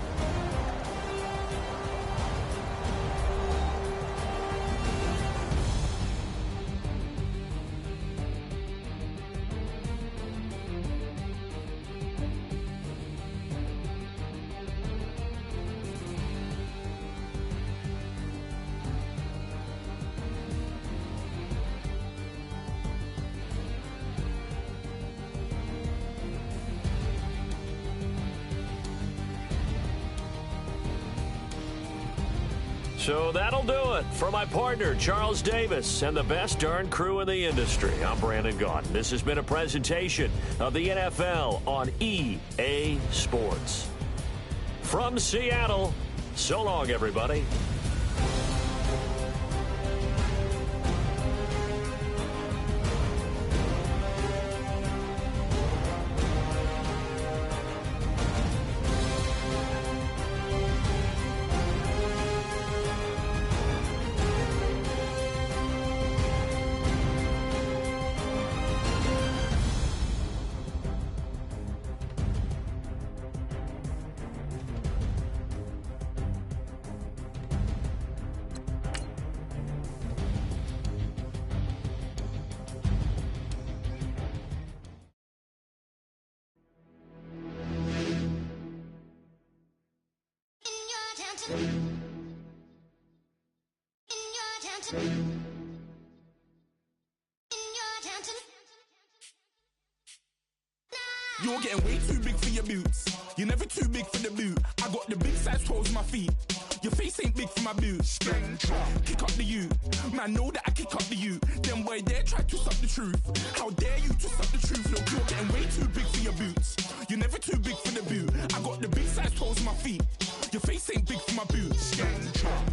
So that'll do it for my partner, Charles Davis, and the best darn crew in the industry. I'm Brandon Gaudin. This has been a presentation of the NFL on EA Sports. From Seattle, so long, everybody. You're getting way too big for your boots. You're never too big for the boot. I got the big size toes on my feet. Your face ain't big for my boots. Kick up the you. Man, know that I kick up the you. Them boy there try to suck the truth. How dare you to suck the truth? Look, you're getting way too big for your boots. You're never too big for the boot. I got the big size toes on my feet. Your face ain't big for my boots.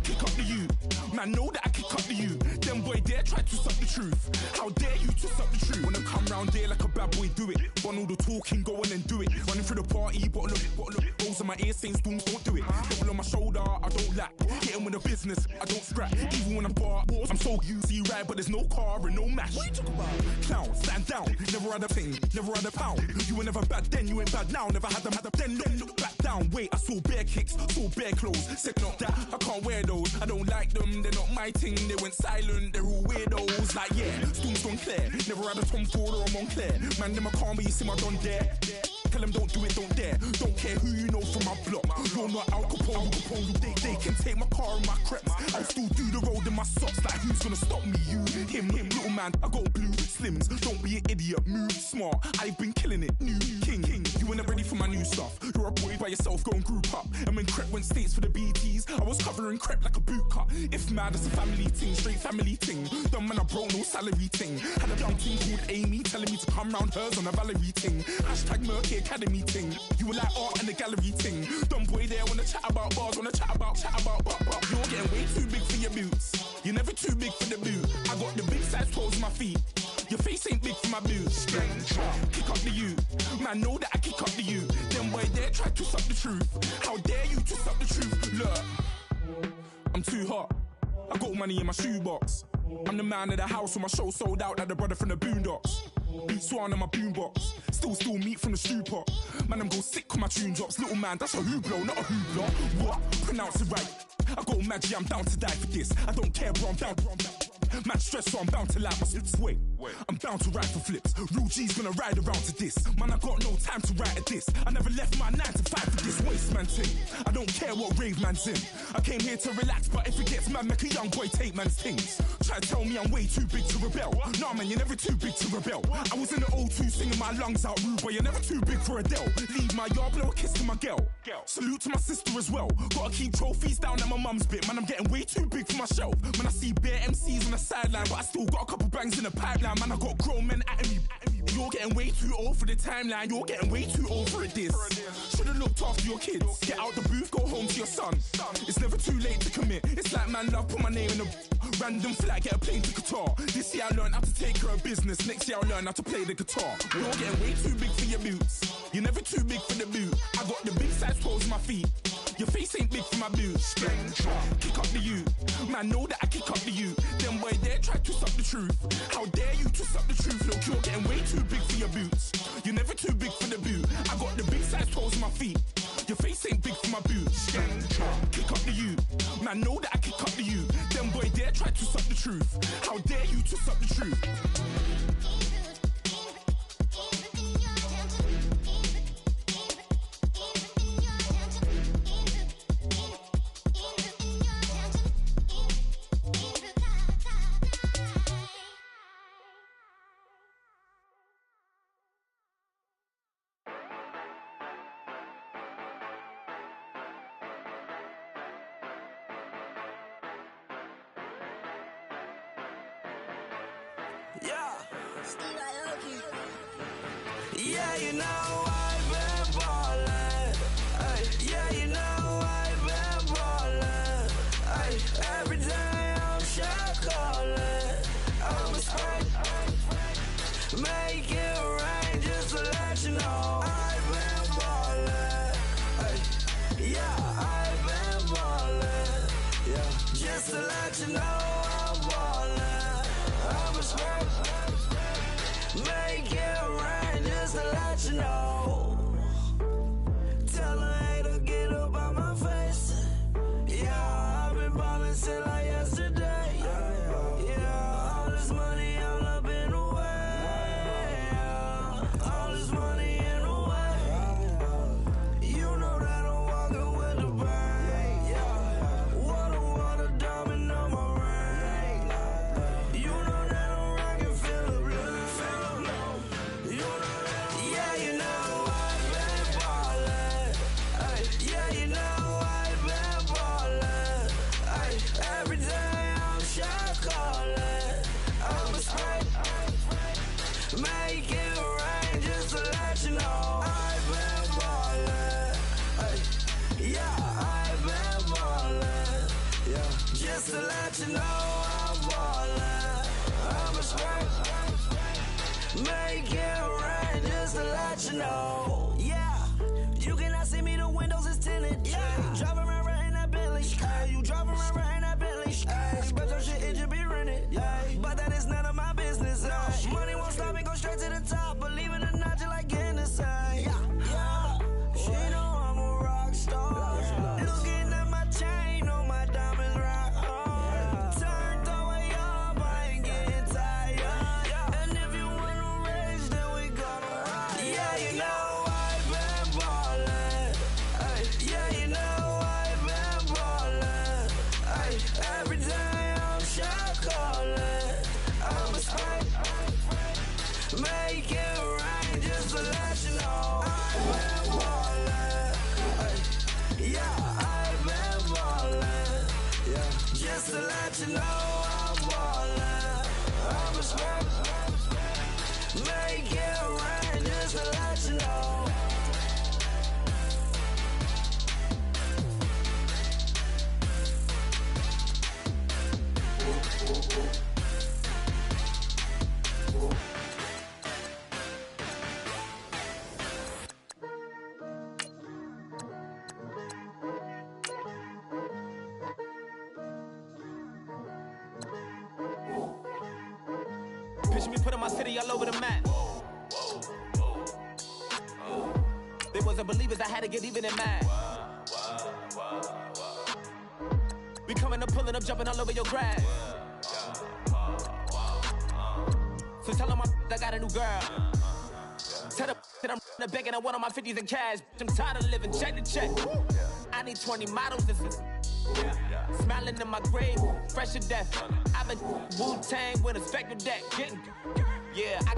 Kick up the you. Man, know that I kick up the you. Them boy there try to suck the truth. How dare you to suck the truth? Wanna come round there like a bad boy, do it. Want all the talking, go on and do it. Running through the party, bottle up. Rolls on my ear saying storms, don't do it. Double on my shoulder, I don't lack. Hitting with the business, I don't scrap. Even when I'm far, I'm so easy right, but there's no car and no match. What you talk about? Clown, stand down. Never had a thing, never had a pound. You were never bad then, you ain't bad now. Never had them, then look back down. Wait, I saw bare kicks, saw bare clothes. Said not that, I can't wear those. I don't like them, they're not my thing. They went silent, they're all weirdos. Like yeah, storms gone clear. Never had a Tom Ford or a Montclair. Man, them I can't be, you see my done there. Tell them don't do it, don't dare. Don't care who you know from my block. You're not Al Capone, they can take my car and my creps. I'll still do the road in my socks. Like who's gonna stop me? You, him, little man. I got blue slims. Don't be an idiot, move smart. I've been killing it, new king. You were never ready for my new stuff. You're a boy by yourself, go and group up. And when Crep went states for the BTs, I was covering Crep like a boot cut. If mad, it's a family thing, straight family thing. Dumb man, I broke no salary thing. Had a young thing called Amy telling me to come round hers on a Valerie thing. Hashtag Murky Academy thing. You were like art and the gallery thing. Dumb boy there wanna chat about bars, wanna chat about. You're getting way too big for your boots. You're never too big for the boot. I got the big size toes on my feet. Your face ain't big for my boots. Kick up the you. Man, know that I kick up the you. Them boy there try to suck the truth. How dare you to suck the truth? Look, I'm too hot. I got money in my shoebox. I'm the man of the house when my show sold out like the brother from the Boondocks. Beat Swan on my boombox. Still meat from the stew pot. Man, I'm go sick when my tune drops. Little man, that's a hooplo, not a hoopla. What? Pronounce it right. I got magic, I'm down to die for this. I don't care, bro, I'm down. Man, stress, so I'm bound to like my slips. Wait, I'm bound to ride for flips. Real G's gonna ride around to this. Man, I got no time to write at this. I never left my 9 to 5 for this waste man thing. I don't care what rave man's in. I came here to relax, but if it gets mad, make a young boy take man's things. Try to tell me I'm way too big to rebel. Nah, man, you're never too big to rebel. I was in the O2 singing my lungs out rude, but you're never too big for Adele. Leave my yard, blow a kiss to my girl. Salute to my sister as well. Gotta keep trophies down at my mum's bit. Man, I'm getting way too big for my shelf. Man, I see bare MCs on the sideline, but I still got a couple bangs in the pipeline. Now, man, I got grown men at me. You're getting way too old for the timeline. You're getting way too old for a diss. Should've looked after your kids. Get out the booth, go home to your son. It's never too late to commit. It's like man love, put my name in a random flat, get a plane to Qatar. This year I learned how to take care of business. Next year I'll learn how to play the guitar. You're getting way too big for your boots. You're never too big for the boot. I got the big size toes on my feet. Your face ain't big for my boots. Kick up the you. Man, know that I kick up the you. Them boy there try to twist up the truth. How dare you twist up the truth? Look, you're getting way too big for your boots. You're never too big for the boot. I got the big size toes on my feet. Your face ain't big for my boots. Kick up the you. Man, know that I kick up the you. Them boy there try to twist up the truth. How dare you twist up the truth? Yeah, you know I've been ballin'. Ay, yeah, you know I've been ballin'. Ay, every day I'm shot callin'. I'm a spray, make it rain just to let you know I've been ballin'. Ay, yeah, I've been ballin'. Yeah, just to let you know I'm ballin'. I'm a spray, make it rain just to let you know. Tell her hater get up on my face. Yeah, I've been ballin' since like yesterday. Yeah, all this money all up in the way. Yeah, all this money in the way. You know that I'm walking with the bank. Yeah, water diamond on my ring. You know that I'm rockin' feel the blue. You know that, yeah, you know I've been ballin'. Ay, yeah, you know I've been ballin'. Ay, every day I'm shot callin'. I'm a spray, make it rain just to let you know I've been ballin'. Ay, yeah, I've been ballin'. Yeah, just to let you know I'm ballin'. I'm a spray, make it rain just to let you know. Yeah, you cannot see me, the windows is tinted. Yeah, driving around in that Bentley. Ay, you driving around in that Bentley. Ay, but your shit, it should be rented. Yeah, but that is none of my business. Ay, money won't stop me, go straight to the top. Believe it or not, you like getting the same. Yeah, she know I'm a rock star. Looking at my chain, on my diamonds rock hard. Turned the way up, I ain't getting tired. And if you wanna race, then we gonna ride. Yeah, you know I've been ballin'. Ay, yeah, you know I've been ballin'. Ay, every day I'm shot callin'. I'm a spray, make it rain just to let you know I've been ballin'. Ay, yeah, I've been ballin'. Yeah, just to let you know I'm ballin'. I'm a spray, make it rain just to let you know. Picture me putting my city all over the map. They wasn't believers, I had to get even in mad. We coming up, pulling up, jumping all over your grass. So tell them I got a new girl. Tell them that I'm begging, I want all my 50s in cash. I'm tired of living check to check. I need 20 models, this is smiling in my grave, fresh to death. I've been Wu-Tang with a spectral deck. Yeah, I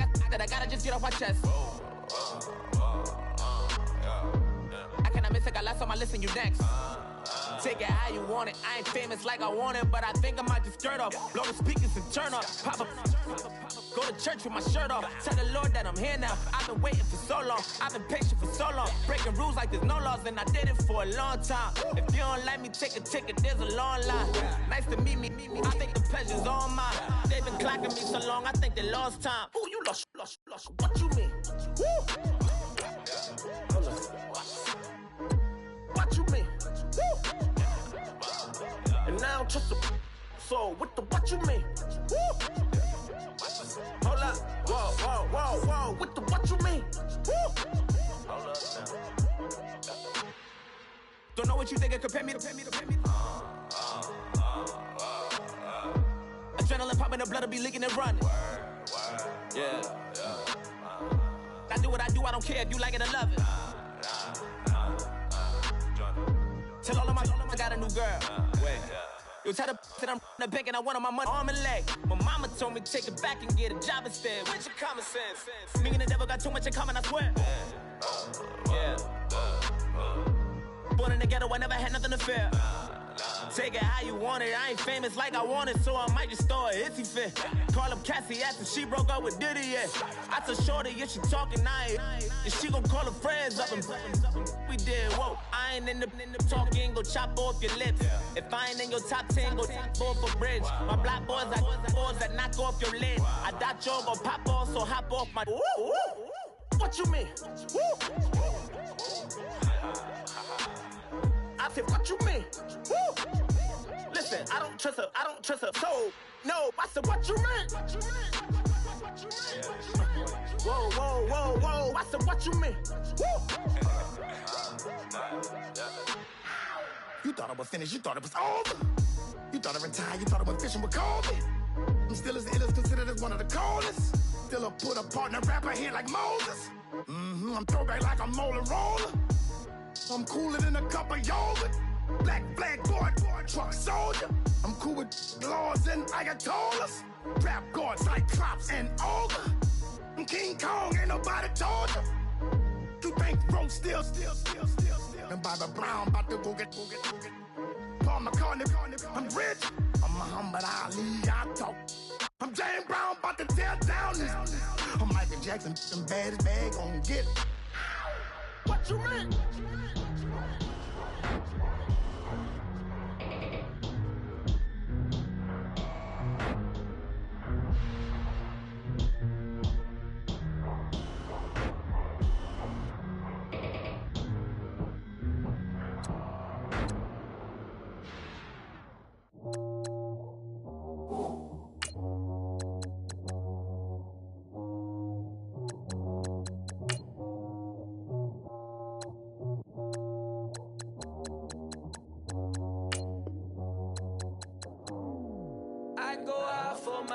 gotta just get off my chest. I cannot miss it, got last on my list and you next. Take it how you want it. I ain't famous like I want it, but I think I might just skirt off. Blow the speakers and turn up. Pop up. Go to church with my shirt off. Tell the Lord that I'm here now. I've been waiting for so long. I've been patient for so long. Breaking rules like there's no laws, and I did it for a long time. If you don't like me, take a ticket. There's a long line. Nice to meet me. I think the pleasure's all mine. They've been clocking me so long, I think they lost time. Ooh, you lost. What you mean? Woo! What you mean? Woo! And now I don't trust the so what you mean? Woo! Hold up. Whoa. What you mean? Woo! Hold up now. Don't know what you think it compare me to. Adrenaline popping, the blood will be leaking and running. Yeah. I do what I do, I don't care if you like it or love it. Tell all of my I got a new girl. Wait. You tell the that I'm the bank and I want on my money, arm and leg. My mama told me take it back and get a job instead. Where's your common sense? Me and the devil got too much in common, I swear. Yeah. Born in the ghetto, I never had nothing to fear. Take it how you want it. I ain't famous like I want it, so I might just throw a hissy fit. Call up Cassie after she broke up with Diddy, yeah. I told Shorty if she talking nice, and she gon' call her friends up and we did, whoa. I ain't in the talking, go chop off your lips. If I ain't in your top 10, go top 4 for bridge. My black boys like boys that knock off your lid. I thought y'all gon' pop off, so hop off my. What you mean? I said, what you mean? Woo! Listen, I don't trust her. So, no, I said, what you mean? Whoa. I said, what you mean? Woo! You thought I was finished, you thought it was over. You thought I retired, you thought I went fishing with Kobe. I'm still as ill as considered as one of the coldest. Still a put a partner rapper here like Moses. I'm throwback like a molar roller. I'm cooler than a cup of yogurt. Black flag boy, truck soldier. I'm cool with laws and Ayatollahs. Rap god, Cyclops and ogre. I'm King Kong, ain't nobody told you. You think Rome still. And Bobby Brown about to go get. Paul McCartney, I'm rich. I'm Muhammad Ali, I talk. I'm James Brown, about to tear down this. I'm Michael Jackson, some baddest bag gon' get. What you mean?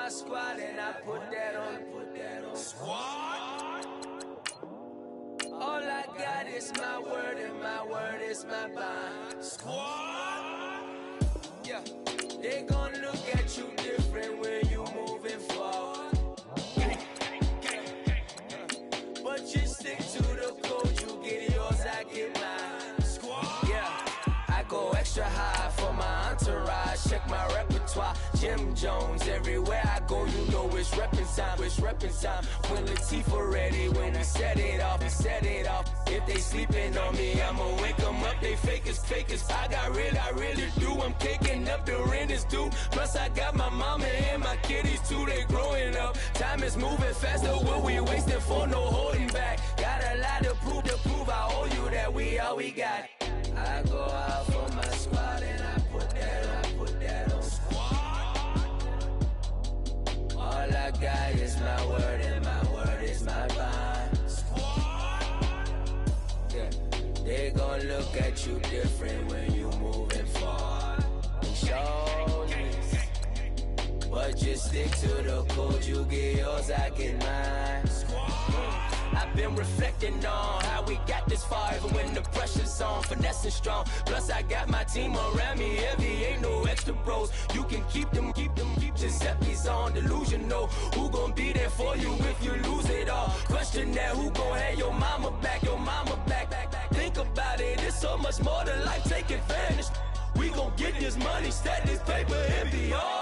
Squad and I put that on squad. All I got is my word and my word is my bond. Squad. Yeah, they gon' look at you different when you moving forward. But you stick to the code, you get yours, I get mine. Squad. Yeah, I go extra high for my entourage. Check my repertoire. Jim Jones, everywhere I go, you know it's reppin' time. When Latifah ready, when he set it off. If they sleeping on me, I'ma wake them up, they fakers. I really do, I'm kicking up the rent is due. Plus I got my mama and my kiddies too, they growing up. Time is moving faster, what we wasting for, no holding back. Got a lot to prove, I owe you that we all we got. I go out for my squad and I put that on squad. All I got is my word and my word is my bond. Squad. Yeah, they gon' look at you different when you moving forward. Show me, but just stick to the code. You get yours, I get mine. I've been reflecting on how we got this far, even when the pressure's on, finessing strong. Plus I got my team around me heavy, ain't no extra bros. You can keep them. Giuseppe's on delusional. Who gon' be there for you if you lose it all? Question that, who gon' have your mama back? Think about it, it's so much more to life, take advantage. We money, stack this paper, and be all.